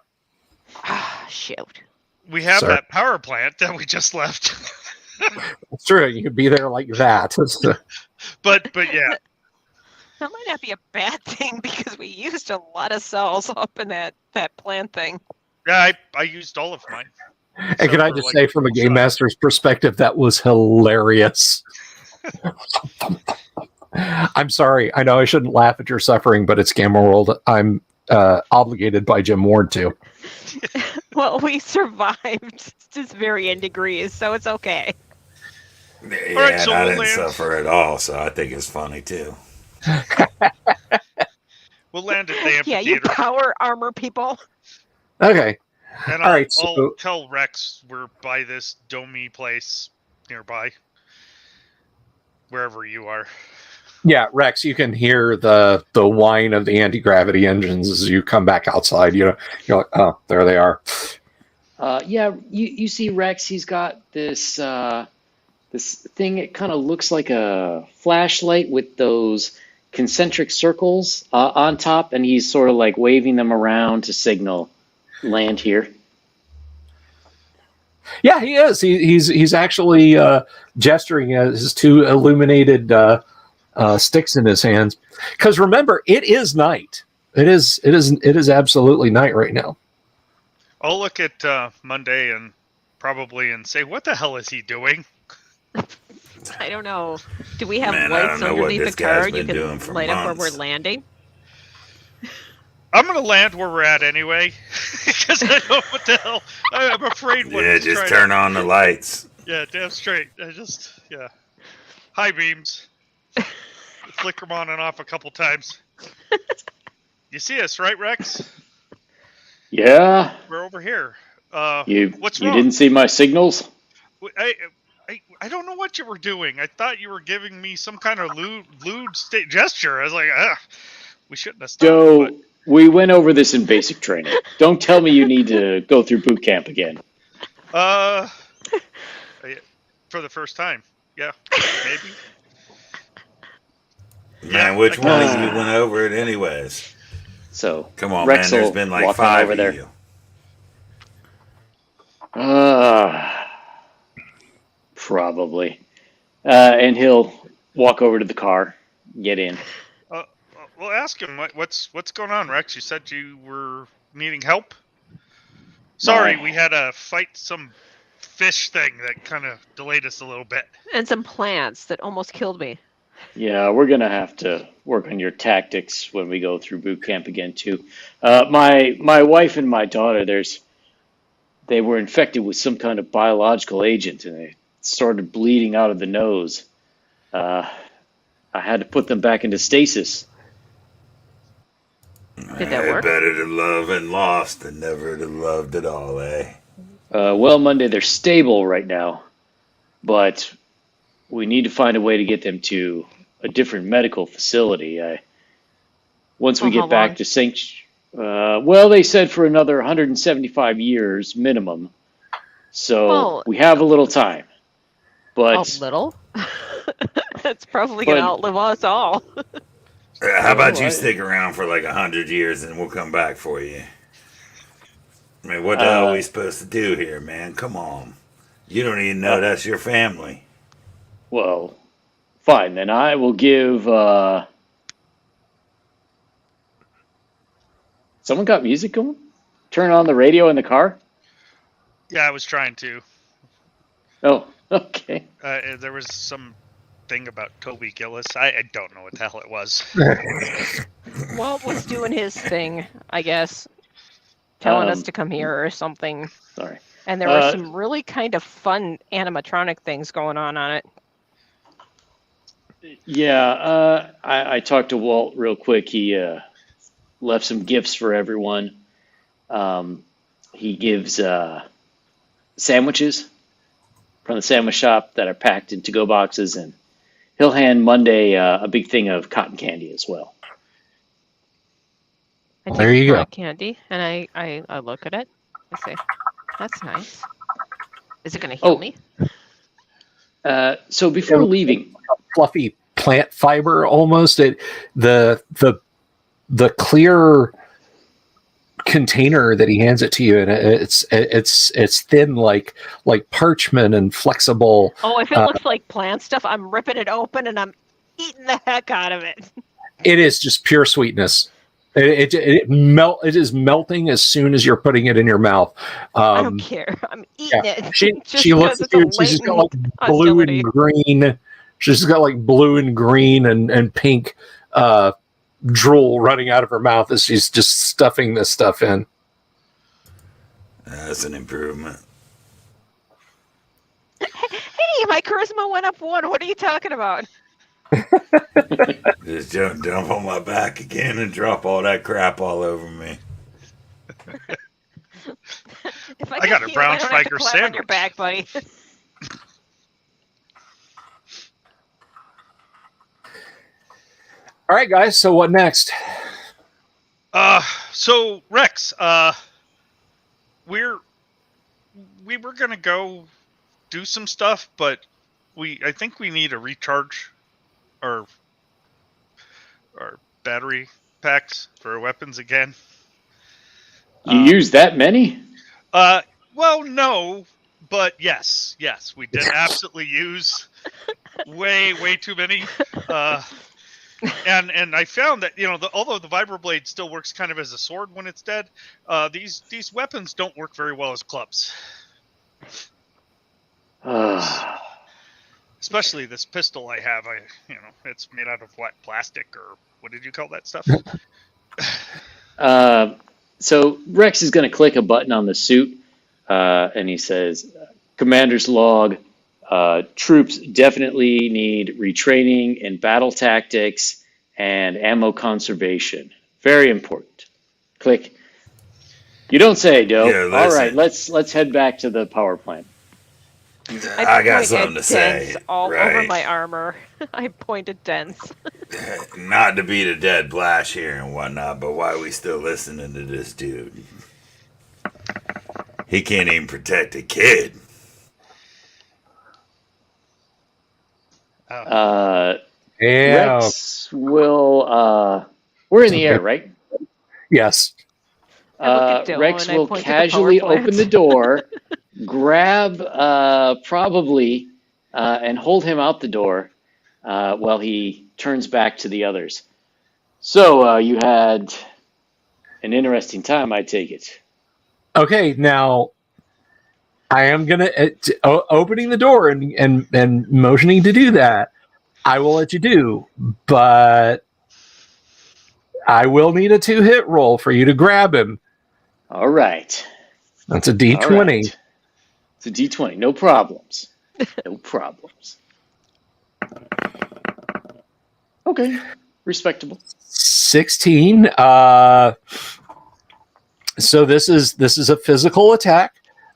Ah, shoot. We have Sorry. that power plant that we just left. It's true. You could be there like that. But yeah. That might not be a bad thing, because we used a lot of cells up in that plant thing. Yeah, I used all of mine. And can I just say, from a game master's perspective, that was hilarious. I'm sorry. I know I shouldn't laugh at your suffering, but it's Gamma World. I'm obligated by Jim Ward to. Well, we survived to varying degrees, so it's okay. Yeah, All right, so I we'll didn't land. suffer at all, so I think it's funny too. We'll land at the amphitheater. Yeah, you power armor people. Okay. And All right, I'll so- tell Rex we're by this domey place nearby, wherever you are. Yeah, Rex, you can hear the whine of the anti-gravity engines as you come back outside. You're like, oh, there they are. Yeah, you see Rex. He's got this this thing. It kind of looks like a flashlight with those concentric circles on top, and he's sort of like waving them around to signal land here. Yeah, he is. He's actually gesturing at his two illuminated sticks in his hands. Because remember, it is night It is absolutely night right now. I'll look at Monday and say, what the hell is he doing? I don't know. Do we have Man, I lights don't know what underneath the this guy's car? You been doing can for light up where months. we're landing. I'm going to land where we're at anyway, because I know what the hell. I'm afraid what Yeah, he's just trying turn to... on the lights. Yeah, damn straight. High beams. Flicker them on and off a couple times. You see us, right, Rex? Yeah. We're over here. What's You wrong? didn't see my signals? I don't know what you were doing. I thought you were giving me some kind of lewd gesture. I was like, we shouldn't have stopped. Joe, we went over this in basic training. Don't tell me you need to go through boot camp again. For the first time. Yeah, maybe. Man, which one of you went over it anyways? So Come on, Rex man. There's will been like walk on 5 over of there. you. Probably. And he'll walk over to the car, get in. Well, ask him what's going on, Rex. You said you were needing help. Sorry, we had to fight some fish thing that kind of delayed us a little bit. And some plants that almost killed me. Yeah, we're gonna have to work on your tactics when we go through boot camp again too. My wife and my daughter, they were infected with some kind of biological agent, and they started bleeding out of the nose. I had to put them back into stasis. Did that work? Better to love and lost than never to loved at all, eh? Well, Monday, they're stable right now, but we need to find a way to get them to a different medical facility. Once we get back to St. Well, they said for another 175 years minimum, so we have a little time. But a little? That's probably going to outlive us all. How about you stick around for like 100 years and we'll come back for you? I mean, what the hell are we supposed to do here, man? Come on. You don't even know that's your family. Well, fine. Then I will give... Someone got music going? Turn on the radio in the car? Yeah, I was trying to. Oh, okay. There was some thing about Toby Gillis. I don't know what the hell it was. Walt was doing his thing, I guess. Telling us to come here or something. Sorry. And there were some really kind of fun animatronic things going on it. Yeah, I talked to Walt real quick. He left some gifts for everyone. He gives sandwiches from the sandwich shop that are packed in to-go boxes, and he'll hand Monday a big thing of cotton candy as well. There you go. Candy, and I look at it. I say, "That's nice. Is it going to heal me?" So before leaving, fluffy plant fiber almost. The clear container that he hands it to you, and it's thin like parchment and flexible. Oh, if it looks like plant stuff, I'm ripping it open and I'm eating the heck out of it. It is just pure sweetness. It is melting as soon as you're putting it in your mouth. I don't care. I'm eating it. She looks at you. She's got like blue and green. She's got like blue and green and pink drool running out of her mouth as she's just stuffing this stuff in. That's an improvement. Hey, my charisma went up 1. What are you talking about? Just jump on my back again and drop all that crap all over me. If I got a brown Schweiger sandwich on your back, buddy. All right, guys. So what next? So Rex, we were gonna go do some stuff, but I think we need to recharge our battery packs for our weapons again. You used that many? Well, no, but yes, we did absolutely use way too many. And I found that although the vibroblade still works kind of as a sword when it's dead, these weapons don't work very well as clubs. Especially this pistol I have. It's made out of what, plastic, or what did you call that stuff? So Rex is going to click a button on the suit, and he says, "Commander's log. Troops definitely need retraining in battle tactics and ammo conservation. Very important." Click. You don't say, Doe. Yeah, All right, let's head back to the power plant. I got something to say. All right? over my armor. I pointed dents. Not to beat a dead Flash here and whatnot, but why are we still listening to this dude? He can't even protect a kid. Rex will. We're in the air, right? Yes. Rex will casually open the door, grab probably, and hold him out the door while he turns back to the others. So you had an interesting time, I take it. Okay, now I am gonna opening the door and motioning to do that. I will let you do, but I will need a 2-hit roll for you to grab him. All right. That's a D20. All right. It's a D20. No problems. No problems. Okay. Respectable. 16. So this is a physical attack.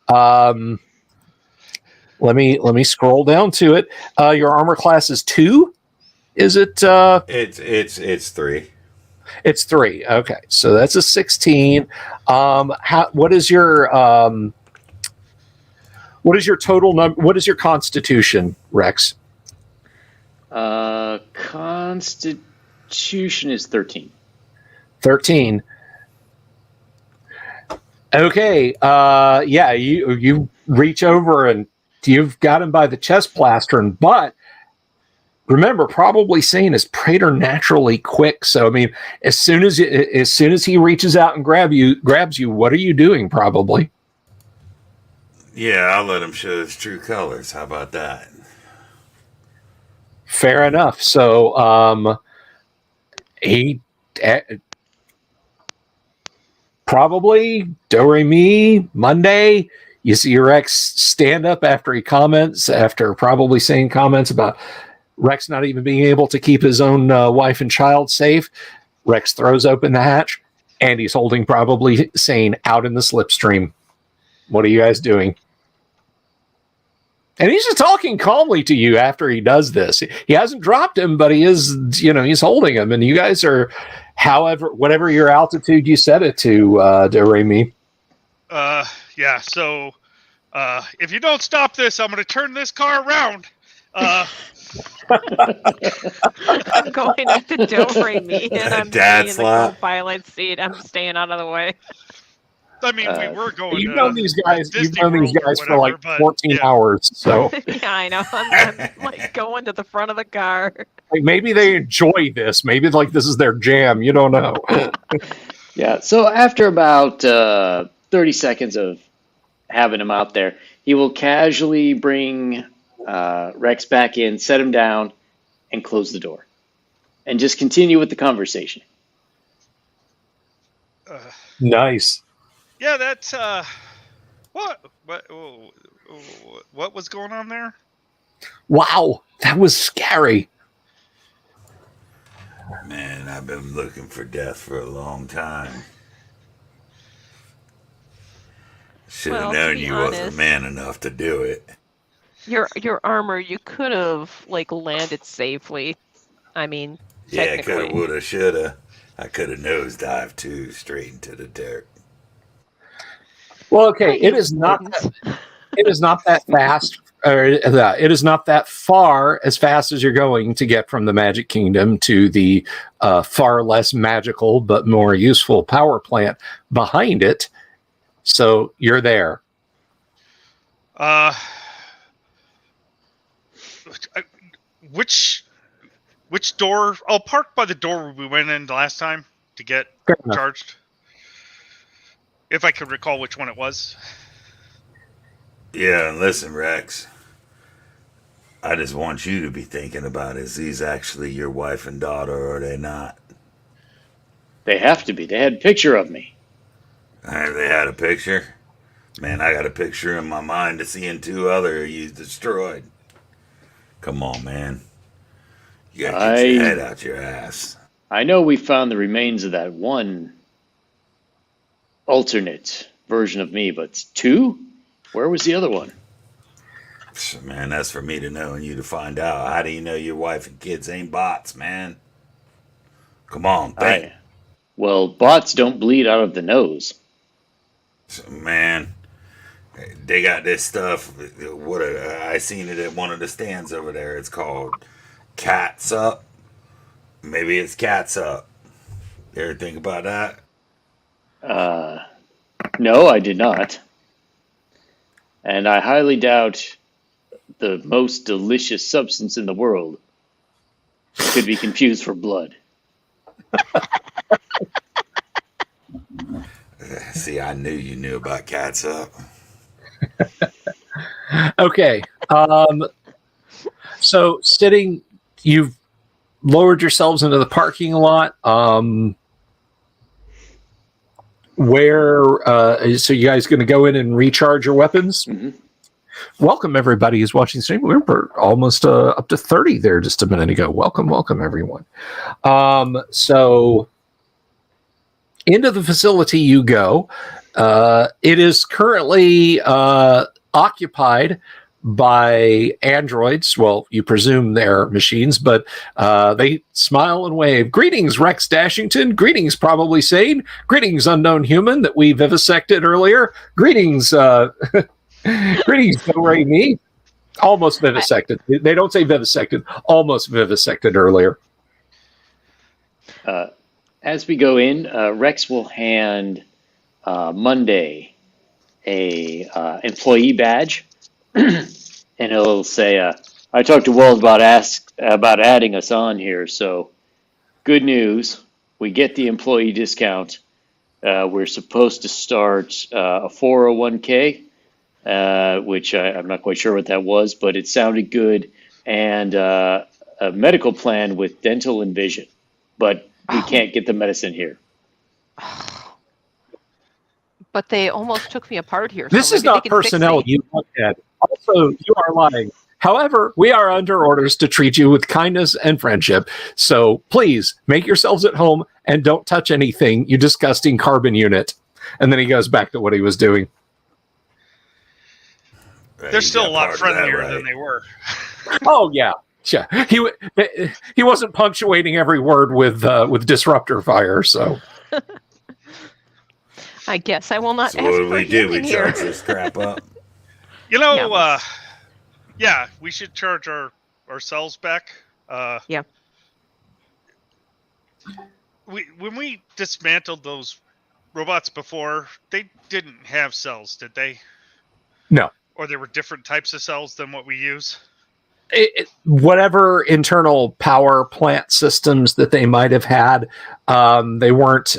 Let me scroll down to it. Your armor class is 2. Is it? It's 3. It's 3. Okay, so that's a 16. What is your total number? What is your constitution, Rex? Constitution is 13. 13. Okay. Yeah, you reach over and you've got him by the chest plastron, but remember, probably sane is preternaturally quick. So I mean, as soon as he reaches out and grabs you, what are you doing? Probably. Yeah, I'll let him show his true colors. How about that? Fair enough. So he probably Do-Re-Mi Monday. You see Rex stand up after probably saying comments about Rex not even being able to keep his own wife and child safe. Rex throws open the hatch, and he's holding probably Sane out in the slipstream. What are you guys doing? And he's just talking calmly to you after he does this. He hasn't dropped him, but he is, he's holding him. And you guys are, whatever your altitude you set it to, Do-Re-Mi. Yeah, so if you don't stop this, I'm going to turn this car around. I'm going up to Do-Re-Mi and I'm Dad in the slap. co-pilot seat. I'm staying out of the way. I mean, we were going. You've known these guys. You've Disney known these World or guys for like whatever, but, 14 hours. So Yeah, I know. I'm like going to the front of the car. like maybe they enjoy this. Maybe like this is their jam. You don't know. Yeah. So after about 30 seconds of having him out there, he will casually bring Rex back in, set him down, and close the door, and just continue with the conversation. Nice. Yeah, that's what was going on there? Wow, that was scary. Man, I've been looking for death for a long time. Should have Well, known to be you honest, wasn't man enough to do it. Your armor, you could have like landed safely. I mean, Yeah, technically. coulda, woulda, shoulda. I could have nosedived too, straight into the dirt. Well, okay, No, it is not. wouldn't. It is not that fast. Or it is not that far as fast as you're going to get from the Magic Kingdom to the far less magical but more useful power plant behind it. So you're there. Which Which door? I'll park by the door we went in the last time to get charged. If I could recall which one it was. Yeah, and listen, Rex. I just want you to be thinking about, is these actually your wife and daughter, or are they not? They have to be. They had a picture of me. They had a picture? Man, I got a picture in my mind of seeing 2 other you destroyed. Come on, man. You gotta get your head out your ass. I know we found the remains of that one alternate version of me, but 2? Where was the other one? Man, that's for me to know and you to find out. How do you know your wife and kids ain't bots, man? Come on, think. Well, bots don't bleed out of the nose. Man, they got this stuff. I seen it at one of the stands over there. It's called Cats Up. Maybe it's Cats Up. You ever think about that? No, I did not. And I highly doubt the most delicious substance in the world could be confused for blood. See, I knew you knew about Cats Up. Okay. So you've lowered yourselves into the parking lot. So you guys going to go in and recharge your weapons? Mm-hmm. Welcome, everybody who's watching the stream. We were almost up to 30 there just a minute ago. Welcome, everyone. So into the facility you go. It is currently occupied by androids. Well, you presume they're machines, but they smile and wave. Greetings, Rex Dashington. Greetings, Probably Sane. Greetings, Unknown Human that we vivisected earlier. Greetings, greetings, Do Re Mi. Almost vivisected. They don't say vivisected. Almost vivisected earlier. As we go in, Rex will hand Monday a employee badge, and it'll say, "I talked to Walt about adding us on here. So, good news, we get the employee discount. We're supposed to start a 401k, which I'm not quite sure what that was, but it sounded good, and a medical plan with dental and vision, but we can't get the medicine here." But they almost took me apart here. This is not personnel you look at. Also, you are lying. However, we are under orders to treat you with kindness and friendship. So please make yourselves at home and don't touch anything, you disgusting carbon unit. And then he goes back to what he was doing. They're still a lot friendlier than they were. Oh, yeah. Yeah. He wasn't punctuating every word with disruptor fire, so... I guess I will not ask what for do we do? We here. charge this crap up? You know, yeah, we should charge ourselves back. Yeah. When we dismantled those robots before, they didn't have cells, did they? No. Or there were different types of cells than what we use? Whatever internal power plant systems that they might have had, they weren't...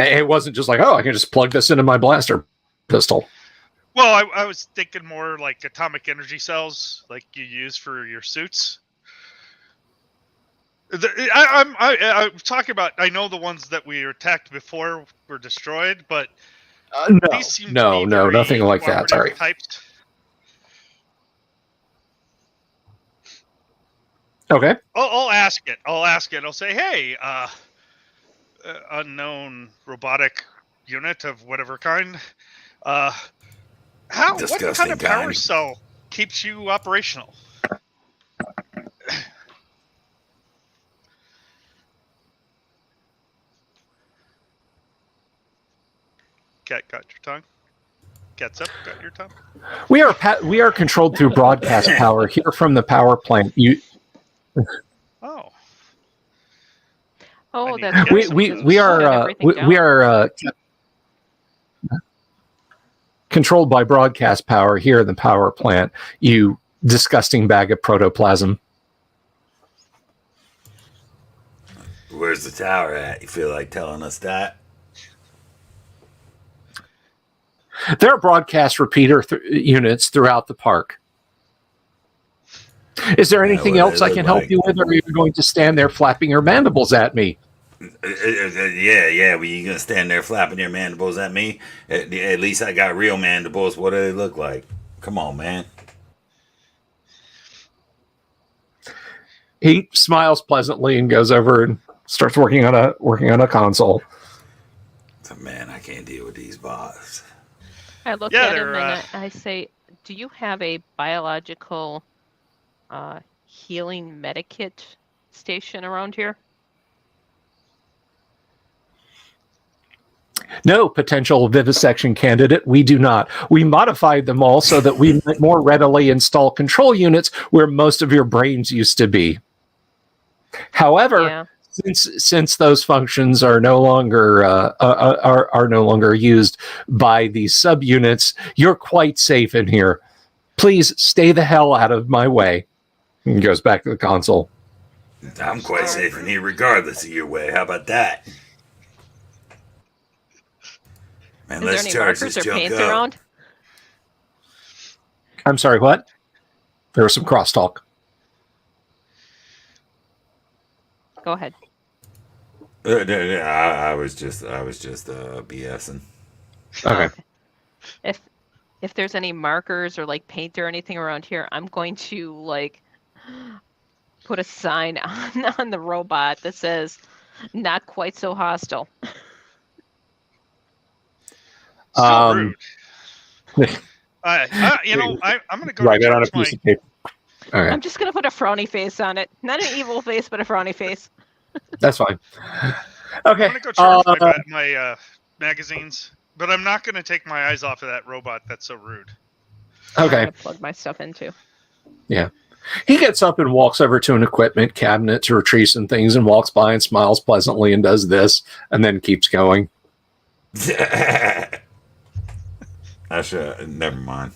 it wasn't just like, oh, I can just plug this into my blaster pistol. Well, I was thinking more like atomic energy cells, like you use for your suits. I'm talking about. I know the ones that we attacked before were destroyed, but these seem to be nothing like that. Sorry. Types. Okay. I'll ask it. I'll say, hey, unknown robotic unit of whatever kind. What kind of power cell keeps you operational? Cat got your tongue? Cat's up, got your tongue? We are controlled through broadcast power here from the power plant. Oh, that's we are controlled by broadcast power here in the power plant. You disgusting bag of protoplasm. Where's the tower at? You feel like telling us that? There are broadcast repeater units throughout the park. Is there anything else I can help you with, or are you going to stand there flapping your mandibles at me? Yeah. Were you gonna stand there flapping your mandibles at me? At least I got real mandibles. What do they look like? Come on, man. He smiles pleasantly and goes over and starts working on a console. So, man, I can't deal with these bots. I look at him and I say, "Do you have a biological healing medikit station around here?" No, potential vivisection candidate, we do not. We modified them all so that we might more readily install control units where most of your brains used to be. However, since those functions are no longer are no longer used by these subunits, you're quite safe in here. Please stay the hell out of my way. And goes back to the console. I'm quite safe in here regardless of your way. How about that? Man, let's charge this junk up. Around? I'm sorry, what? There was some crosstalk. Go ahead. I was just BSing. Okay. If there's any markers or like paint or anything around here, I'm going to like put a sign on the robot that says "Not quite so hostile." Still rude. I'm going to go write it on a recharge piece of paper. All right. I'm just going to put a frowny face on it. Not an evil face, but a frowny face. That's fine. Okay. I'm going to go charge my magazines, but I'm not going to take my eyes off of that robot. That's so rude. Okay. I'm going to plug my stuff into. Yeah. He gets up and walks over to an equipment cabinet to retrieve some things and walks by and smiles pleasantly and does this and then keeps going. I should. Never mind.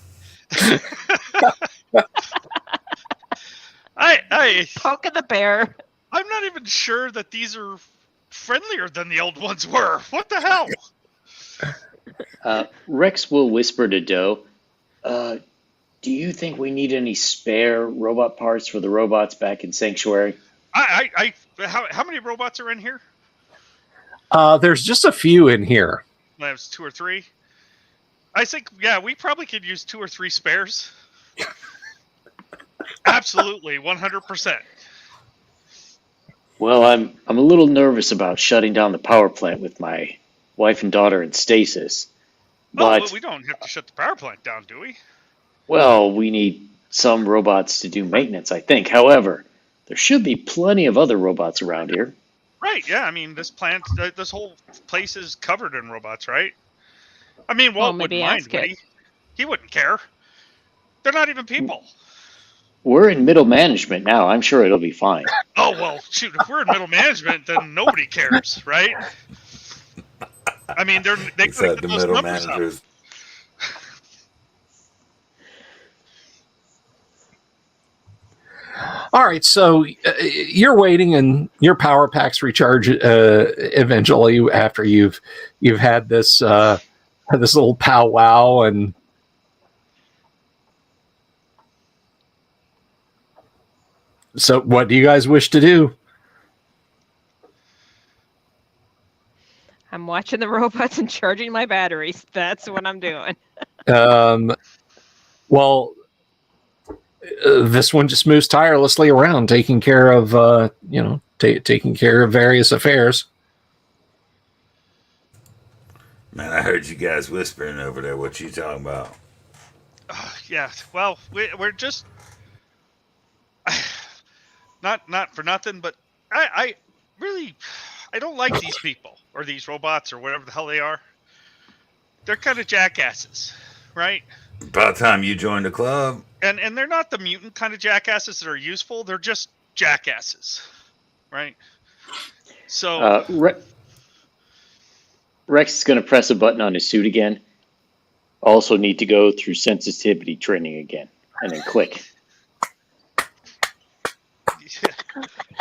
I poking the bear. I'm not even sure that these are friendlier than the old ones were. What the hell? Rex will whisper to Doe, do you think we need any spare robot parts for the robots back in Sanctuary? How many robots are in here? There's just a few in here. There's 2 or 3. I think, yeah, we probably could use 2 or 3 spares. Absolutely, 100%. Well, I'm a little nervous about shutting down the power plant with my wife and daughter in stasis. But we don't have to shut the power plant down, do we? Well, we need some robots to do maintenance, I think. However, there should be plenty of other robots around here. Right, yeah. I mean, this whole place is covered in robots, right? I mean, Walt wouldn't mind, would he? He wouldn't care. They're not even people. We're in middle management now. I'm sure it'll be fine. Oh, well, shoot. If we're in middle management, then nobody cares, right? I mean, they could get the those middle numbers managers. up. All right, so you're waiting, and your power packs recharge eventually after you've had this little powwow, and so what do you guys wish to do? I'm watching the robots and charging my batteries. That's what I'm doing. Well, this one just moves tirelessly around, taking care of taking care of various affairs. Man, I heard you guys whispering over there. What you talking about? Yeah, well, we're just not for nothing, but I really don't like these people or these robots or whatever the hell they are. They're kind of jackasses, right? About time you joined the club. And they're not the mutant kind of jackasses that are useful. They're just jackasses, right? So Rex is going to press a button on his suit again. Also need to go through sensitivity training again, and then click.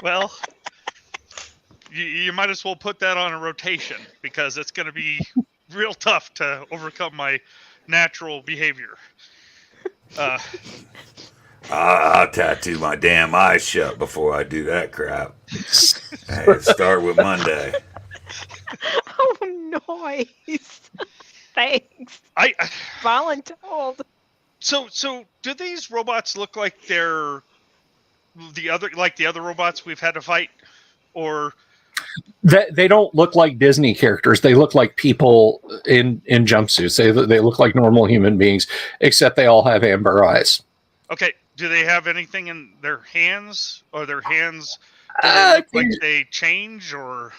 Well, you might as well put that on a rotation because it's going to be real tough to overcome my natural behavior. I'll tattoo my damn eyes shut before I do that crap. Hey, start with Monday. Oh, nice. Thanks. I Voluntold. So do these robots look like they're the other robots we've had to fight, or They don't look like Disney characters. They look like people in jumpsuits. They look like normal human beings, except they all have amber eyes. okay? Do they have anything in their hands, or their hands? Do they look like they change, or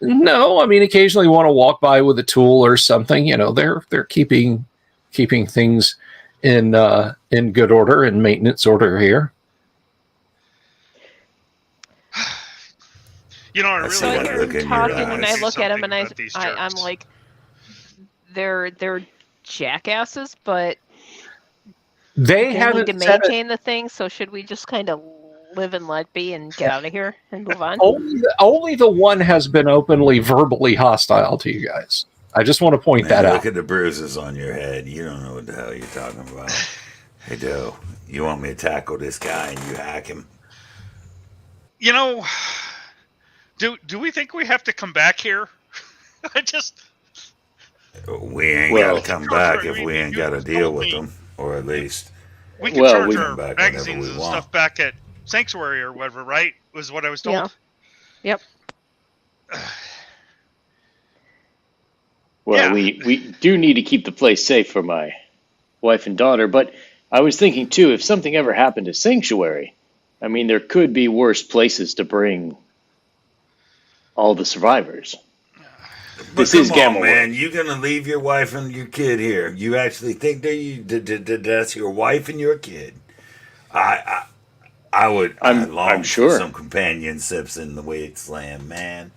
no? I mean, occasionally you want to walk by with a tool or something. You know, they're keeping things in good order and maintenance order here. You know, I really So I want hear to him talking, and I do look at him, something and about these I'm jerks. like, they're jackasses, but They they need haven't to said it. maintain the thing. So should we just kind of live and let be and get out of here and move on? Only the one has been openly verbally hostile to you guys. I just want to point that Look out. at the bruises on your head. You don't know what the hell you're talking about. Hey, Joe, you want me to tackle this guy and you hack him? You know, do we think we have to come back here? We ain't Well- got to come back if we ain't got to deal with them, or at least We can Well, charge we our come back magazines whenever we and want. stuff back at Sanctuary or whatever, right? Was what I was told. Yeah. Yep. Well, Yeah. we do need to keep the place safe for my wife and daughter, but I was thinking too, if something ever happened to Sanctuary, I mean, there could be worse places to bring all the survivors. But This come is on, Gamma man. World. You gonna leave your wife and your kid here? You actually think that's your wife and your kid? I would. I'm long sure. for some companionship in the wasteland, man.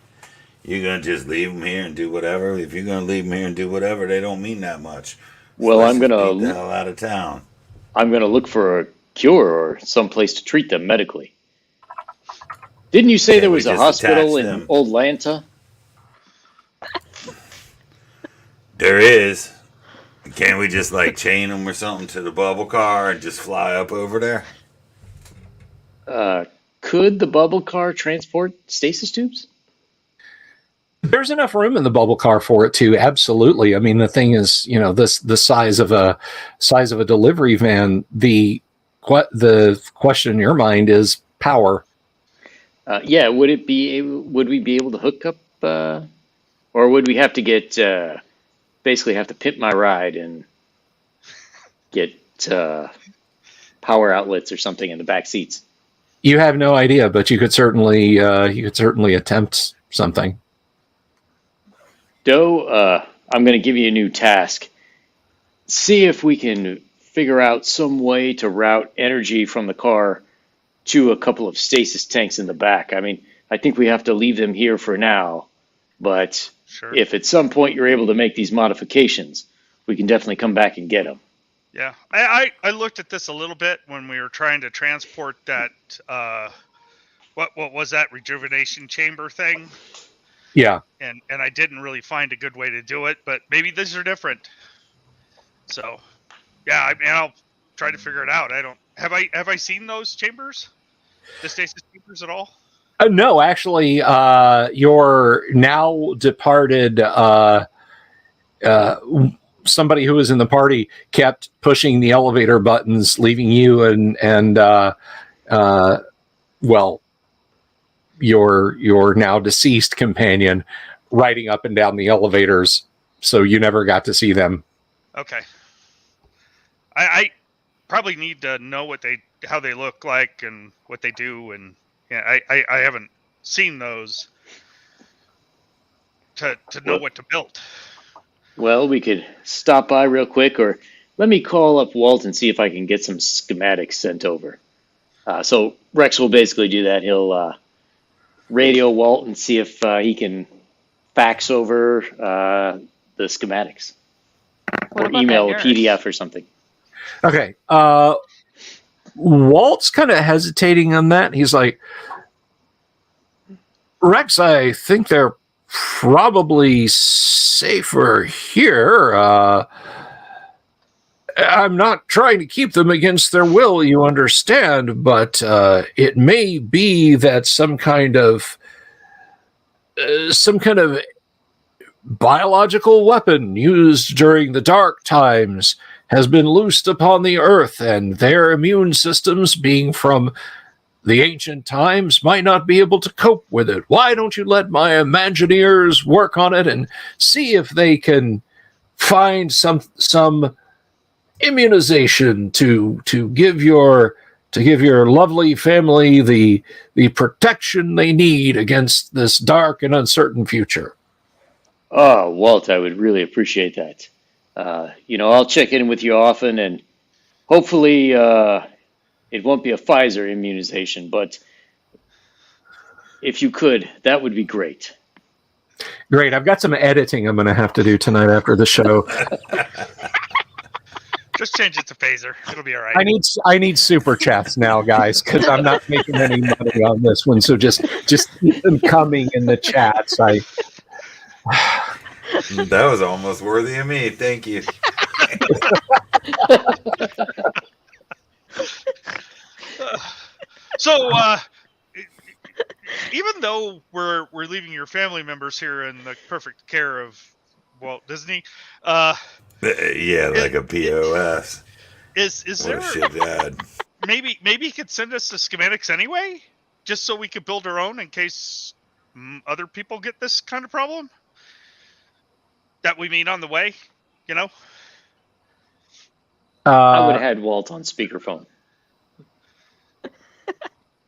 You're gonna just leave them here and do whatever. If you're gonna leave them here and do whatever, they don't mean that much. Well, Let's I'm just beat the gonna hell out of town. look for a cure or some place to treat them medically. Didn't you say Can't there we was a just hospital attach in them? Old Lanta? There is. Can't we just like chain them or something to the bubble car and just fly up over there? Could the bubble car transport stasis tubes? There's enough room in the bubble car for it too. Absolutely. I mean, the thing is, you know, the size of a delivery van. The question in your mind is power. Yeah, would we be able to hook up, or would we have to get basically have to pimp my ride and get power outlets or something in the back seats? You have no idea, but you could certainly attempt something. Doe, I'm going to give you a new task. See if we can figure out some way to route energy from the car to a couple of stasis tanks in the back. I mean, I think we have to leave them here for now, but Sure. if at some point you're able to make these modifications, we can definitely come back and get them. Yeah, I looked at this a little bit when we were trying to transport that. What was that rejuvenation chamber thing? Yeah. And I didn't really find a good way to do it, but maybe these are different. So, yeah, I mean, I'll try to figure it out. Have I seen those chambers, the stasis chambers at all? No, actually, your now departed somebody who was in the party kept pushing the elevator buttons, leaving you and your now deceased companion riding up and down the elevators, so you never got to see them. Okay. I probably need to know how they look like and what they do, and yeah, I haven't seen those to know what to build. Well, we could stop by real quick, or let me call up Walt and see if I can get some schematics sent over. So Rex will basically do that. He'll radio Walt and see if he can fax over the schematics, What or about email that a nurse? PDF or something. Okay. Walt's kind of hesitating on that. He's like, Rex, I think they're probably safer here. I'm not trying to keep them against their will, you understand, but it may be that some kind of biological weapon used during the dark times has been loosed upon the earth, and their immune systems, being from the ancient times, might not be able to cope with it. Why don't you let my Imagineers work on it and see if they can find some immunization to give your lovely family the protection they need against this dark and uncertain future. Oh, Walt, I would really appreciate that. I'll check in with you often, and hopefully it won't be a Pfizer immunization, but if you could, that would be great. Great. I've got some editing I'm going to have to do tonight after the show. Just change it to phaser. It'll be all right. I need super chats now, guys, because I'm not making any money on this one. So just keep them coming in the chats. That was almost worthy of me. Thank you. So, even though we're leaving your family members here in the perfect care of Walt Disney, yeah, like a POS. Is What there a shit dad. maybe he could send us the schematics anyway, just so we could build our own in case other people get this kind of problem that we meet on the way, you know? I would have had Walt on speakerphone.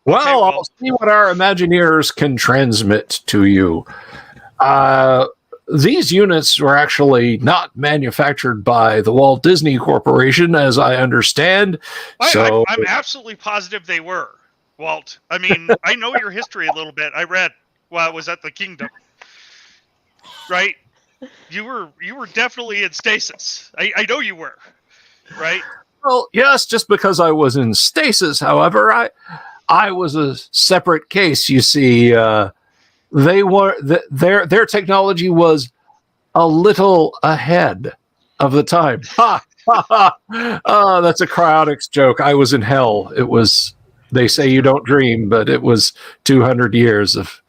Well, Okay, well, I'll see what our Imagineers can transmit to you. These units were actually not manufactured by the Walt Disney Corporation, as I understand. I'm absolutely positive they were, Walt. I mean, I know your history a little bit. I read while I was at the Kingdom, right? You were definitely in stasis. I know you were, right? Well, yes, just because I was in stasis, however, I was a separate case. You see, they were their technology was a little ahead of the time. Ha ha ha! Oh, that's a cryonics joke. I was in hell. It was. They say you don't dream, but it was 200 years of.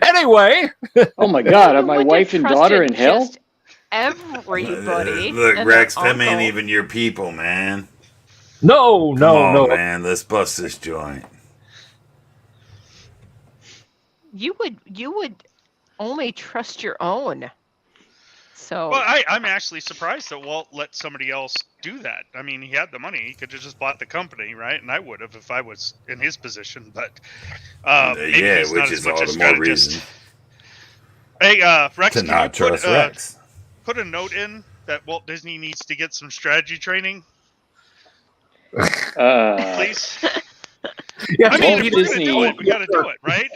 Anyway. Oh my God! Are my Would wife and trust daughter it in hell? just Everybody. Look, and Rex, their them ain't uncle. even your people, man. No, Come on, no. man. Let's bust this joint. You would only trust your own. So Well, I'm actually surprised that Walt let somebody else do that. I mean, he had the money; he could have just bought the company, right? And I would have if I was in his position. But maybe yeah, he's which not as is much all a the more strategist. reason Hey, Rex, to can not you put, trust Rex. put a note in that Walt Disney needs to get some strategy training, please? Yeah, I mean, Walt if we're Disney- gonna do it, we got to do it, right?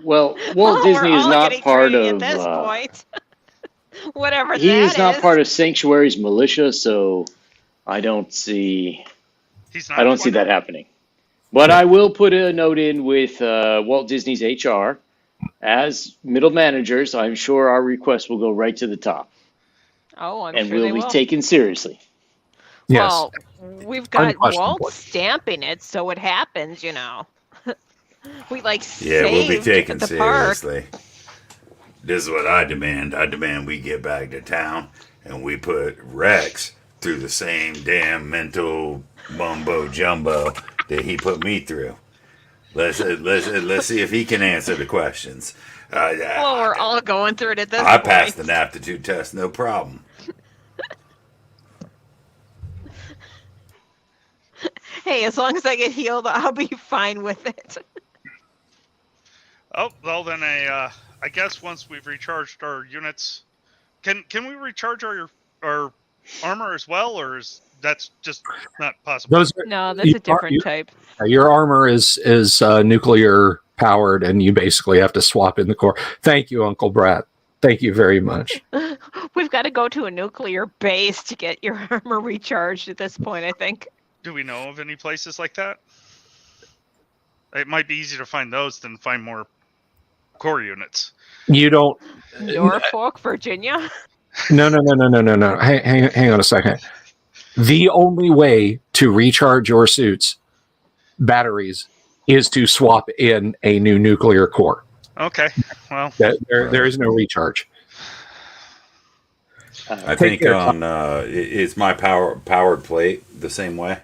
Well, Walt Disney we're is all not getting part greedy of. at this point. Whatever He that is not part of Sanctuary's militia, so I don't see. He's not. I don't see that happening. But I will put a note in with Walt Disney's HR. As middle managers, I'm sure our request will go right to the top. Oh, I'm and sure will they be will. taken seriously. Yes. Well, we've got Unquestionably. Walt stamping it, so it happens, you know. We Yeah, we'll be saved taken the park. seriously. This is what I demand. I demand we get back to town and we put Rex through the same damn mental mumbo jumbo that he put me through. Let's see if he can answer the questions. Well, we're all going through it at this I point. passed an aptitude test, no problem. Hey, as long as I get healed, I'll be fine with it. Oh, well then I guess once we've recharged our units, can we recharge our armor as well, or is that's just not possible? No, that's a different type. Your armor is nuclear powered, and you basically have to swap in the core. Thank you, Uncle Brat. Thank you very much. We've got to go to a nuclear base to get your armor recharged at this point, I think. Do we know of any places like that? It might be easier to find those than find more core units. You don't. Norfolk, Virginia. No. Hang on a second. The only way to recharge your suits batteries is to swap in a new nuclear core. Okay, well, there is no recharge. I think on is my powered plate the same way?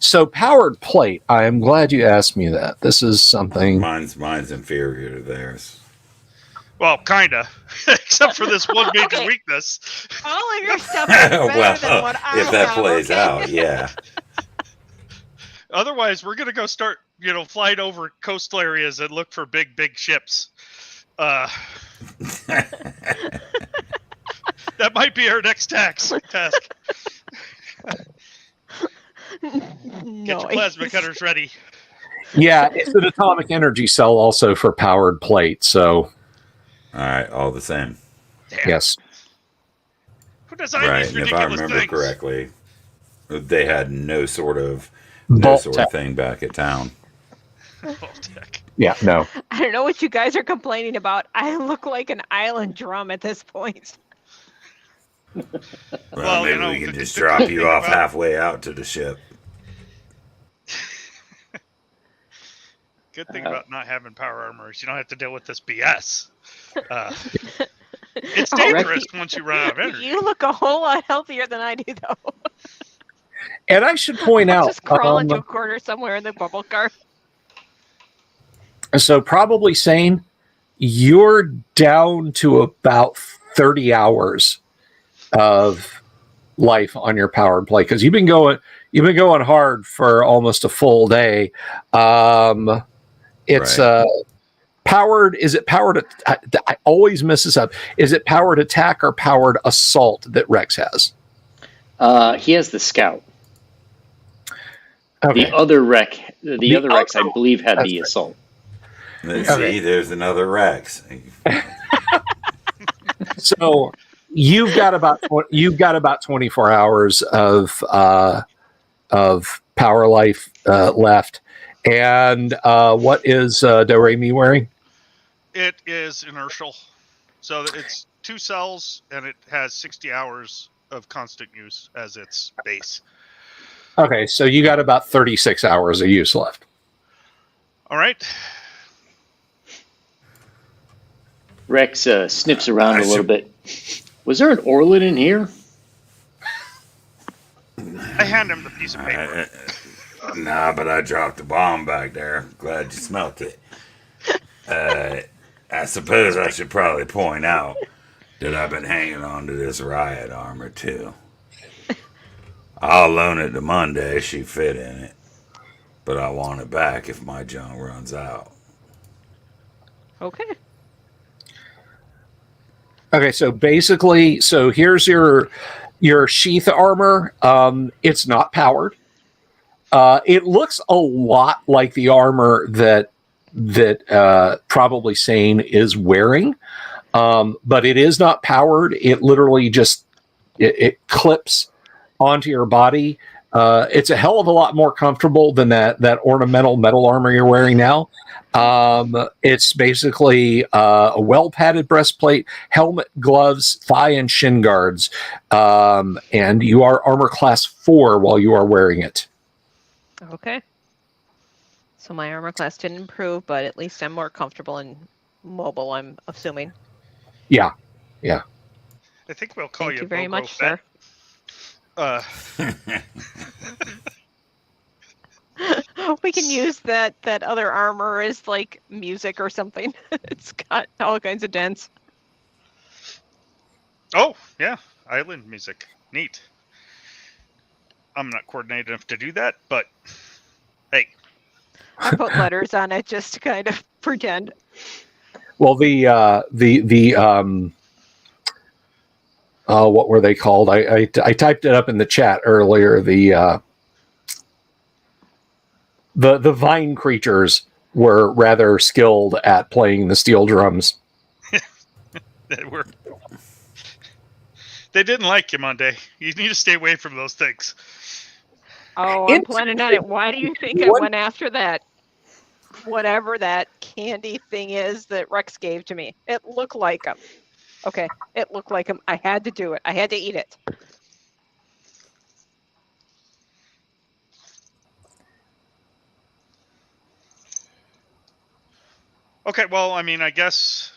So powered plate. I am glad you asked me that. This is something. Mine's inferior to theirs. Well, kinda, except for this one major weakness. All of your stuff is better than what I if that have, plays okay? out, yeah. Otherwise, we're gonna go start, flying over coastal areas and look for big ships. That might be our next task. No, Get your plasma cutters ready. Yeah, it's an atomic energy cell also for powered plate. So, all right, all the same. Damn. Yes. Who designed Right, these and if ridiculous I remember things? correctly, they had no sort of thing back at town. Yeah, no. I don't know what you guys are complaining about. I look like an island drum at this point. Well, maybe we can just drop you off halfway out to the ship. Good thing about not having power armor is you don't have to deal with this BS. It's dangerous once you run out of energy. You look a whole lot healthier than I do, though. And I should point I'll out, just crawl into a corner somewhere in the bubble car. So probably saying you're down to about 30 hours of life on your powered plate because you've been going hard for almost a full day. It's powered. Is it powered? I always mess this up. Is it powered attack or powered assault that Rex has? He has the scout. Okay. The other Rex, I believe, had the assault. See, there's another Rex. So you've got about 24 hours of power life left. And what is Do-Re-Mi wearing? It is inertial. So it's 2 cells, and it has 60 hours of constant use as its base. Okay, so you got about 36 hours of use left. All right. Rex sniffs around a little bit. Was there an Orlin in here? I hand him the piece of paper. Nah, but I dropped the bomb back there. Glad you smelt it. I suppose I should probably point out that I've been hanging on to this riot armor, too. I'll loan it to Monday. She fit in it. But I want it back if my junk runs out. Okay. Okay, so basically, here's your sheath armor. It's not powered. It looks a lot like the armor that probably Sane is wearing, but it is not powered. It literally just it clips onto your body. It's a hell of a lot more comfortable than that ornamental metal armor you're wearing now. It's basically a well-padded breastplate, helmet, gloves, thigh and shin guards, and you are armor class 4 while you are wearing it. Okay. So my armor class didn't improve, but at least I'm more comfortable and mobile, I'm assuming. Yeah. I think we'll call Thank you you very Bobo much, Fett. We can use that other armor as like music or something. It's got all kinds of dents. Oh, yeah. Island music. Neat. I'm not coordinated enough to do that, but hey. I put letters on it just to kind of pretend. Well, what were they called? I typed it up in the chat earlier. The vine creatures were rather skilled at playing the steel drums. They didn't like you Monday. You need to stay away from those things. Oh, I'm planning on it. Why do you think I went after that? whatever that candy thing is that Rex gave to me. It looked like him. Okay, it looked like him. I had to do it. I had to eat it. Okay, well, I mean, I guess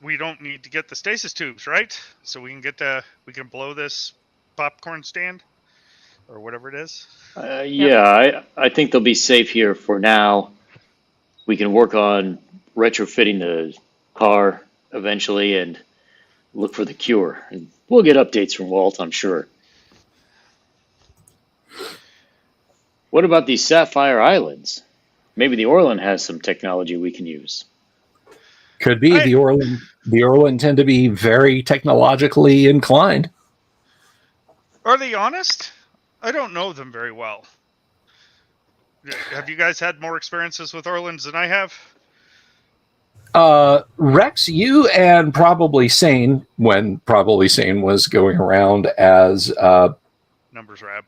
we don't need to get the stasis tubes, right? So we can blow this popcorn stand or whatever it is. Yeah, I think they'll be safe here for now. We can work on retrofitting the car eventually and look for the cure. And we'll get updates from Walt, I'm sure. What about these Sapphire Islands? Maybe the Orlan has some technology we can use. Could be. The Orlan tend to be very technologically inclined. Are they honest? I don't know them very well. Have you guys had more experiences with Orlans than I have? Rex, you and probably Sane, when probably Sane was going around as Numbers Rab.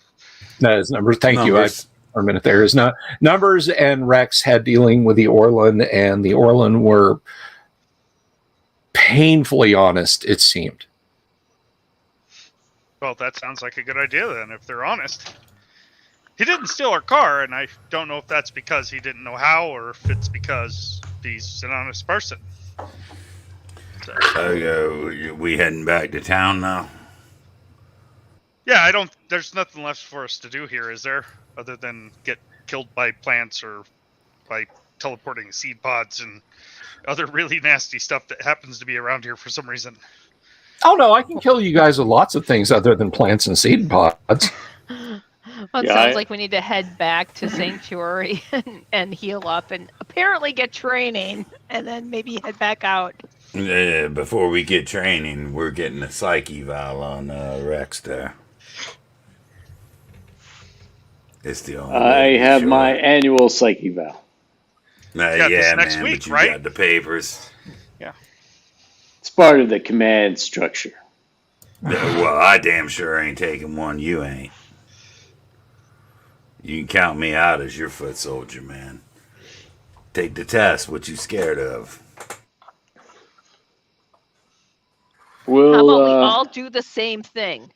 As numbers. Thank you. Numbers. For a minute there is not Numbers and Rex had dealing with the Orlan, and the Orlan were painfully honest, it seemed. Well, that sounds like a good idea then, if they're honest. He didn't steal our car, and I don't know if that's because he didn't know how, or if it's because he's an honest person. So, we heading back to town now? Yeah, there's nothing left for us to do here, is there? Other than get killed by plants or by teleporting seed pods and other really nasty stuff that happens to be around here for some reason. Oh no, I can kill you guys with lots of things other than plants and seed pods. Well, it sounds like we need to head back to Sanctuary and heal up and apparently get training and then maybe head back out. Before we get training, we're getting a psych eval on Rex there. It's the only I have my annual psych eval. Yeah, next man, week, but you right? got the papers. Yeah. It's part of the command structure. Well, I damn sure ain't taking one. You ain't. You can count me out as your foot soldier, man. Take the test. What you scared of? How about we We'll all do the same thing?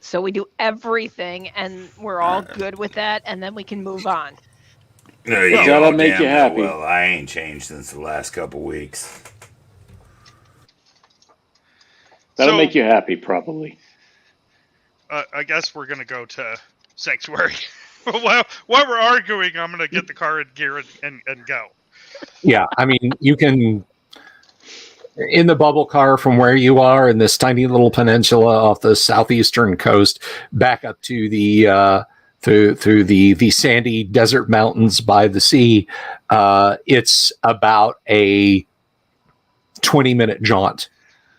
So we do everything and we're all good with that, and then we can move on. That'll make you damn happy. Well, I ain't changed since the last couple weeks. That'll make you happy, probably. I guess we're going to go to Sanctuary. while we're arguing, I'm going to get the car in gear and go. Yeah, I mean, you can, in the bubble car from where you are in this tiny little peninsula off the southeastern coast, back up to the through the sandy desert mountains by the sea. It's about a 20-minute jaunt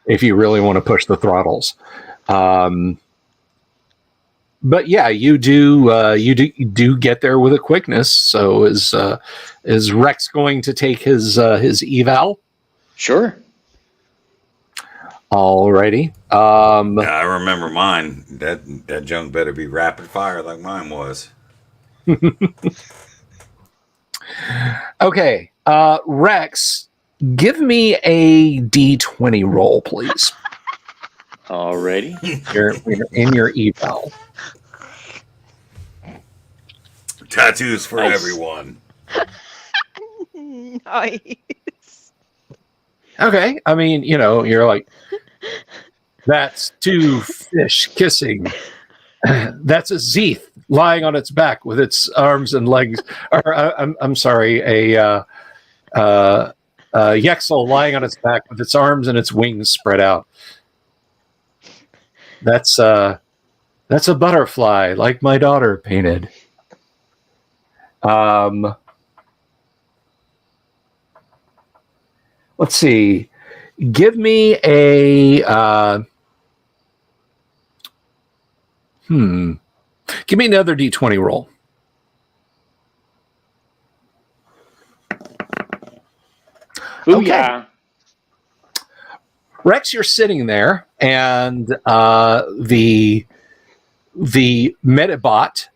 if you really want to push the throttles. But yeah, you do get there with a quickness. So is Rex going to take his eval? Sure. Alrighty. Yeah, I remember mine. That junk better be rapid fire like mine was. Okay, Rex, give me a D20 roll, please. Alrighty. You're in your eval. Tattoos for Nice. everyone. Nice. Okay, I mean, you're like, that's two fish kissing. That's a Zeeth lying on its back with its arms and legs. Or I'm sorry, a Yexel lying on its back with its arms and its wings spread out. That's a butterfly like my daughter painted. Let's see. Give me a give me another D20 roll. Ooh, Okay. yeah. Rex, you're sitting there, and the Medibot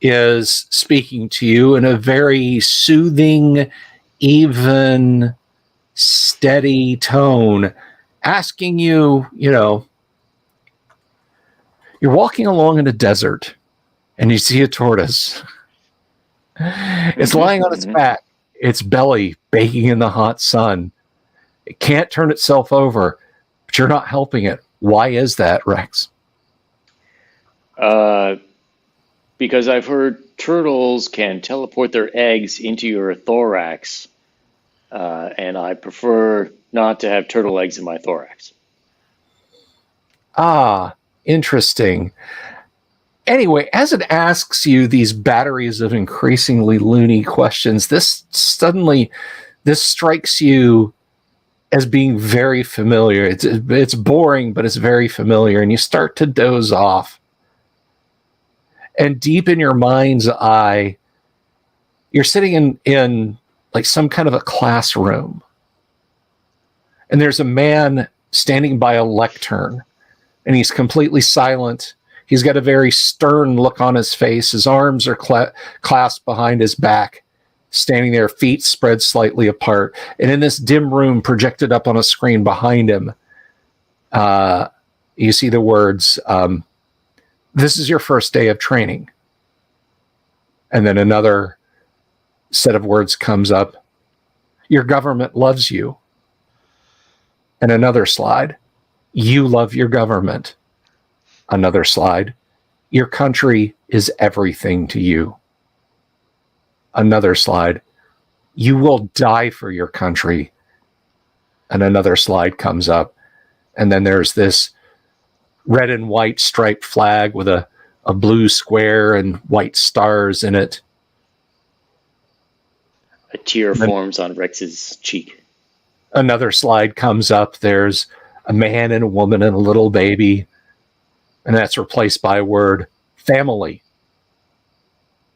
is speaking to you in a very soothing, even, steady tone, asking you, you're walking along in a desert and you see a tortoise. It's lying on its back, its belly baking in the hot sun. It can't turn itself over, but you're not helping it. Why is that, Rex? Because I've heard turtles can teleport their eggs into your thorax, and I prefer not to have turtle eggs in my thorax. Ah, interesting. Anyway, as it asks you these batteries of increasingly loony questions, this strikes you as being very familiar. It's boring, but it's very familiar, and you start to doze off. And deep in your mind's eye, you're sitting in like some kind of a classroom. And there's a man standing by a lectern, and he's completely silent. He's got a very stern look on his face. His arms are clasped behind his back, standing there, feet spread slightly apart. And in this dim room projected up on a screen behind him, you see the words, "This is your first day of training." And then another set of words comes up. "Your government loves you." And another slide. "You love your government." Another slide. "Your country is everything to you." Another slide. "You will die for your country." And another slide comes up. And then there's this red and white striped flag with a blue square and white stars in it. A tear forms on Rex's cheek. Another slide comes up. There's a man and a woman and a little baby. And that's replaced by a word family.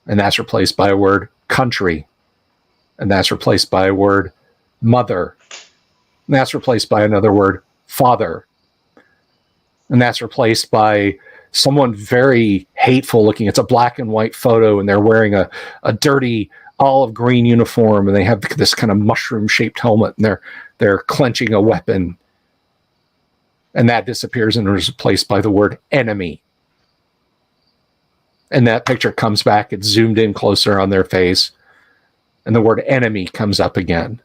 And that's replaced by a word country. And that's replaced by a word mother. And that's replaced by another word father. And that's replaced by someone very hateful looking. It's a black and white photo, and they're wearing a dirty olive green uniform, and they have this kind of mushroom shaped helmet, and they're clenching a weapon. And that disappears and is replaced by the word enemy. And that picture comes back. It's zoomed in closer on their face. And the word enemy comes up again.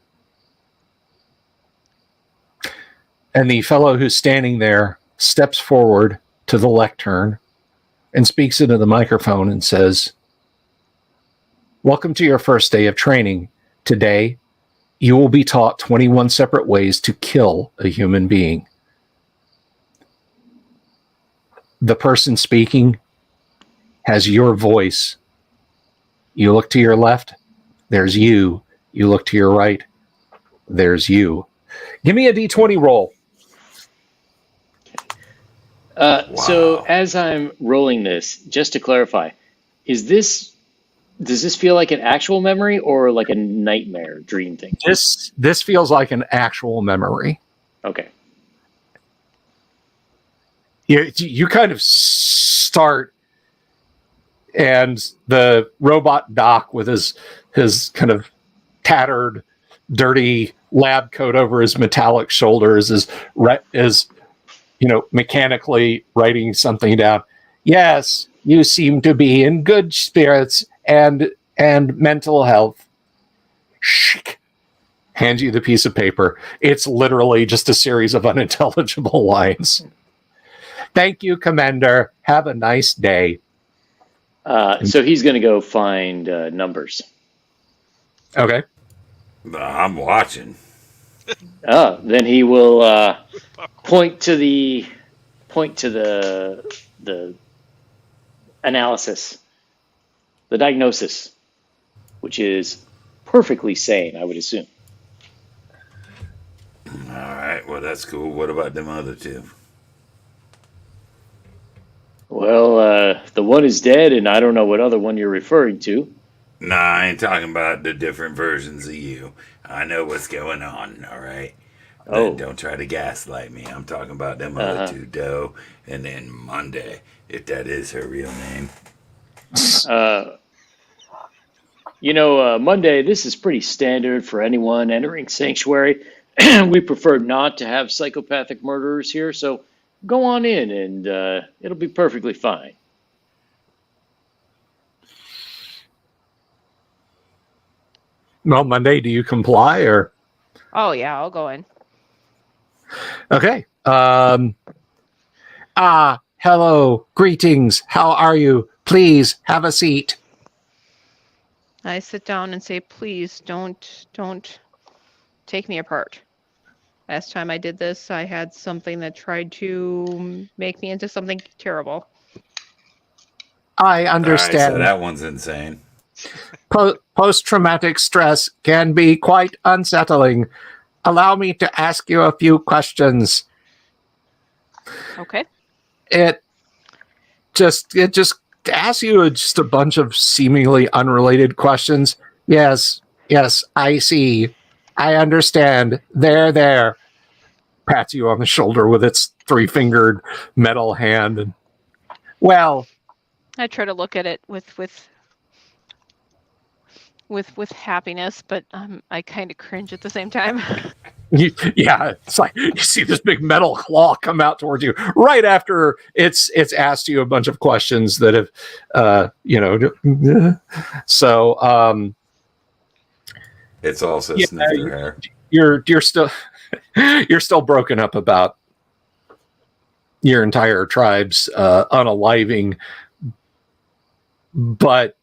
And the fellow who's standing there steps forward to the lectern and speaks into the microphone and says, "Welcome to your first day of training. Today, you will be taught 21 separate ways to kill a human being." The person speaking has your voice. You look to your left, there's you. You look to your right, there's you. Give me a D20 roll. So as I'm rolling this, just to clarify, does this feel like an actual memory or like a nightmare dream thing? This feels like an actual memory. Okay. You kind of start, and the robot doc with his kind of tattered, dirty lab coat over his metallic shoulders is mechanically writing something down. "Yes, you seem to be in good spirits and mental health." Shh. Hands you the piece of paper. It's literally just a series of unintelligible lines. "Thank you, Commander. Have a nice day." So he's going to go find numbers. Okay. I'm watching. Then he will point to the analysis, the diagnosis, which is perfectly sane, I would assume. All right. Well, that's cool. What about them other two? Well, the one is dead, and I don't know what other one you're referring to. Nah, I ain't talking about the different versions of you. I know what's going on, all right? Oh. Don't try to gaslight me. I'm talking about them other two, Doe, and then Monday, if that is her real name. Monday, this is pretty standard for anyone entering Sanctuary. We prefer not to have psychopathic murderers here, so go on in and it'll be perfectly fine. Well, Monday, do you comply or? Oh yeah, I'll go in. Okay. Hello, greetings. How are you? Please have a seat. I sit down and say, please don't take me apart. Last time I did this, I had something that tried to make me into something terrible. I All right, understand. so that one's insane. Post-traumatic stress can be quite unsettling. Allow me to ask you a few questions. Okay. It just asks you just a bunch of seemingly unrelated questions. Yes, I see. I understand. There. Pats you on the shoulder with its 3-fingered metal hand. And, well, I try to look at it with happiness, but I kind of cringe at the same time. yeah, it's like you see this big metal claw come out towards you right after it's asked you a bunch of questions that have, so. It's also sniffed her hair. You're still you're still broken up about your entire tribe's unaliving, but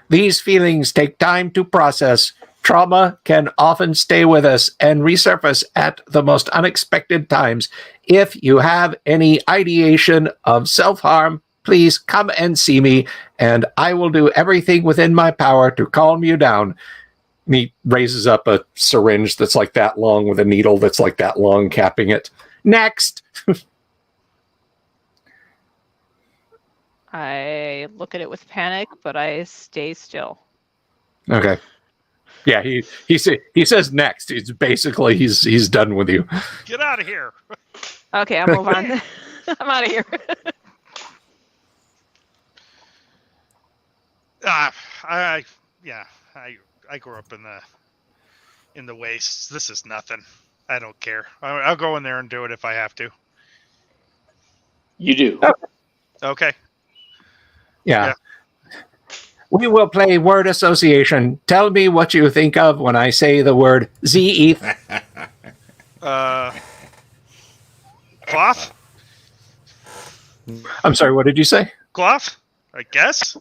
these feelings take time to process. Trauma can often stay with us and resurface at the most unexpected times. If you have any ideation of self-harm, please come and see me, and I will do everything within my power to calm you down. And he raises up a syringe that's like that long with a needle that's like that long, capping it. Next! I look at it with panic, but I stay still. Okay. Yeah, he says next. It's basically he's done with you. Get out of here. Okay, I'll move on. I'm out of here. I grew up in the wastes. This is nothing. I don't care. I'll go in there and do it if I have to. You do. Okay. Yeah. We will play word association. Tell me what you think of when I say the word Zeeth. Cloth? I'm sorry, what did you say? Cloth? I guess.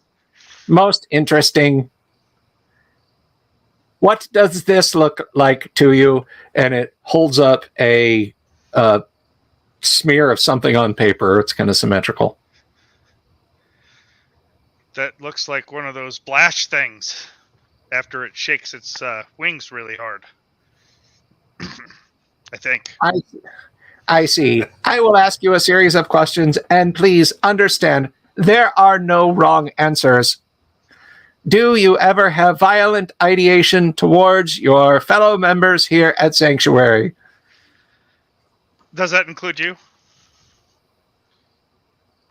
Most interesting. What does this look like to you? And it holds up a smear of something on paper. It's kind of symmetrical. That looks like one of those Blash things after it shakes its wings really hard. I think. I see. I will ask you a series of questions, and please understand, there are no wrong answers. Do you ever have violent ideation towards your fellow members here at Sanctuary? Does that include you?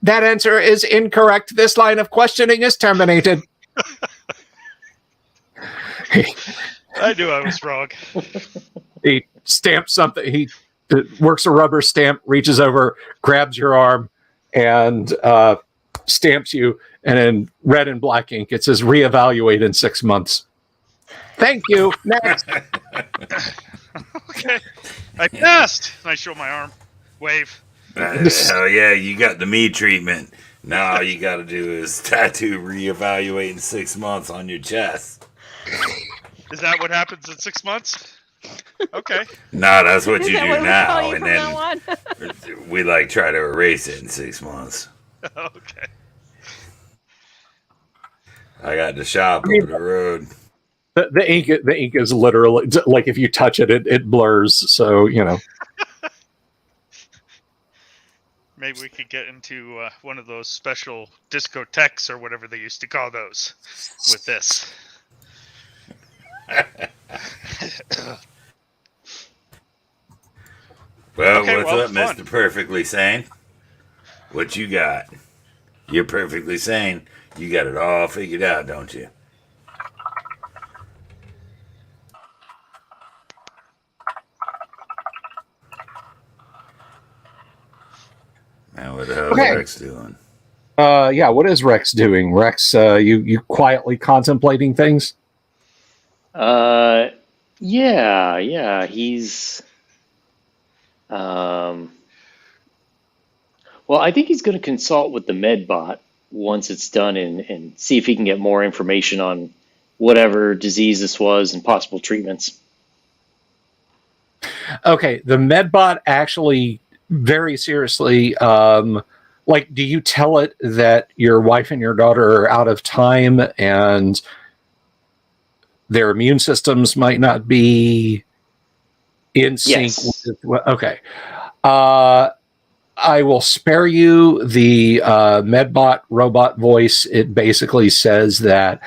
That answer is incorrect. This line of questioning is terminated. I knew I was wrong. He stamps something. He works a rubber stamp, reaches over, grabs your arm, and stamps you. And in red and black ink, it says reevaluate in 6 months. Thank you. Next. Okay. I passed. And I show my arm. Wave. Hell yeah, you got the me treatment. Now all you got to do is tattoo reevaluate in 6 months on your chest. Is that what happens in 6 months? Okay. No, that's what Is you that do what we now. call you And from now on? then we like try to erase it in 6 months. Okay. I got the shop over the road. The ink is literally like if you touch it, it blurs. So Maybe we could get into one of those special discotheques or whatever they used to call those with this. Well, Okay, what's well, up, fun. Mr. Perfectly Sane? What you got? You're perfectly sane. You got it all figured out, don't you? Now what the hell's Rex doing? Yeah, what is Rex doing? Rex, you quietly contemplating things? Yeah, he's well, I think he's going to consult with the MedBot once it's done and see if he can get more information on whatever disease this was and possible treatments. Okay, the MedBot actually very seriously, like, do you tell it that your wife and your daughter are out of time and their immune systems might not be in sync? Yes. Okay. I will spare you the MedBot robot voice. It basically says that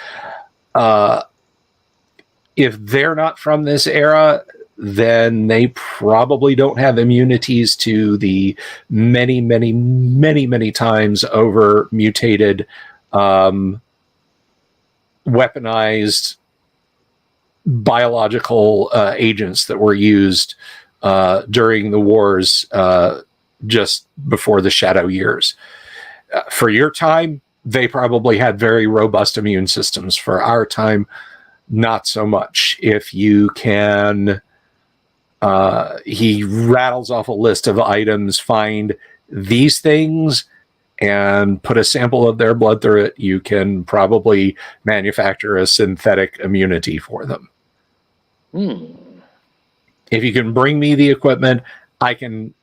if they're not from this era, then they probably don't have immunities to the many, many, many, many times over mutated, weaponized biological agents that were used during the wars just before the Shadow Years. For your time, they probably had very robust immune systems. For our time, not so much. If you can, he rattles off a list of items, find these things and put a sample of their blood through it, you can probably manufacture a synthetic immunity for them. If you can bring me the equipment, I can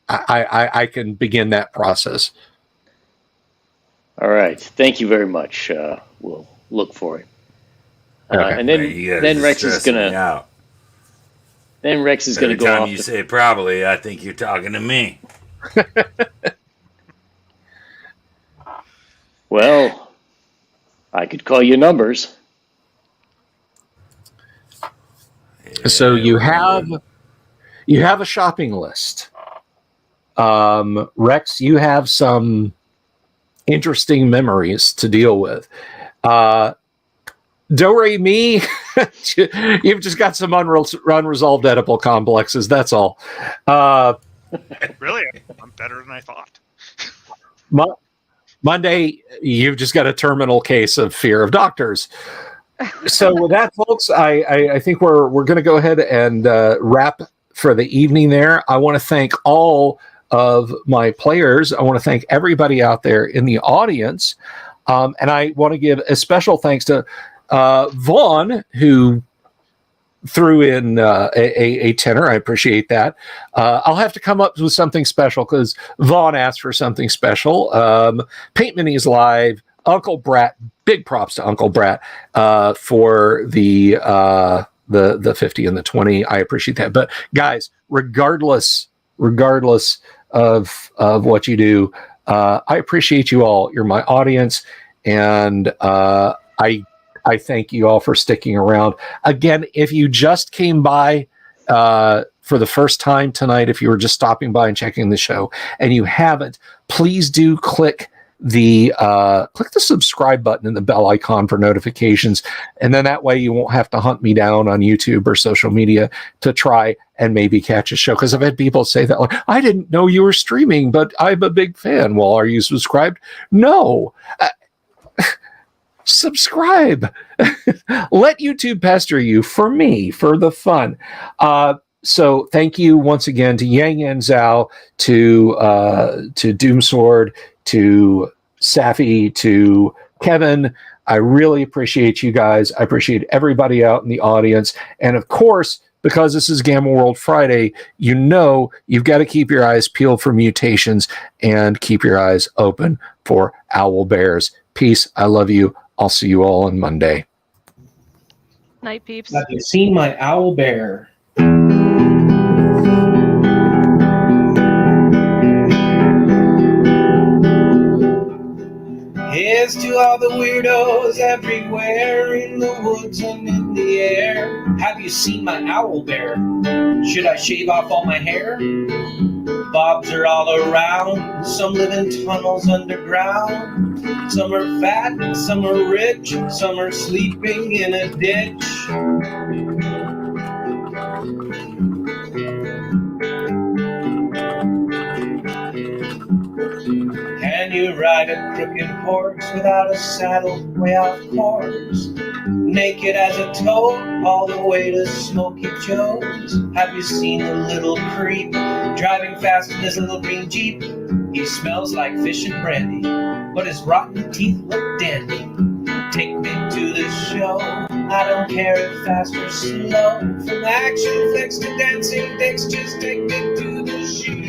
begin that process. All right. Thank you very much. We'll look for it. Okay. And then Rex is gonna. Then Rex is gonna go off. Every time you say probably, I think you're talking to me. Well, I could call you numbers. So you have a shopping list. Rex, you have some interesting memories to deal with. Do-re-mi, you've just got some unresolved Oedipal complexes, that's all. Really? I'm better than I thought. Monday, you've just got a terminal case of fear of doctors. So with that, folks, I think we're going to go ahead and wrap for the evening there. I want to thank all of my players. I want to thank everybody out there in the audience. And I want to give a special thanks to Vaughn, who threw in a tenor. I appreciate that. I'll have to come up with something special because Vaughn asked for something special. Paint Minis Live, Uncle Brat, big props to Uncle Brat for the 50 and the 20. I appreciate that. But guys, regardless of what you do, I appreciate you all. You're my audience, and I thank you all for sticking around. Again, if you just came by for the first time tonight, if you were just stopping by and checking the show and you haven't, please do click the subscribe button and the bell icon for notifications. And then that way you won't have to hunt me down on YouTube or social media to try and maybe catch a show. Because I've had people say that, like, I didn't know you were streaming, but I'm a big fan. Well, are you subscribed? No. Subscribe. Let YouTube pester you for me, for the fun. So thank you once again to Yang Yan Zhao, to Doomsword, to Safi, to Kevin. I really appreciate you guys. I appreciate everybody out in the audience. And of course, because this is Gamma World Friday, you know you've got to keep your eyes peeled for mutations and keep your eyes open for owl bears. Peace. I love you. I'll see you all on Monday. Night, peeps. Have you seen my owl bear? Here's to all the weirdos everywhere in the woods and in the air. Have you seen my owl bear? Should I shave off all my hair? bobs are all around. Some live in tunnels underground. Some are fat, some are rich, some are sleeping in a ditch. Can you ride a crooked horse without a saddle way off course? Naked as a toad, all the way to Smoky Joe's. Have you seen the little creep driving fast in his little green Jeep? He smells like fish and brandy, but his rotten teeth look dandy. Take me to the show, I don't care if fast or slow. From action flicks to dancing dicks, just take me to the show.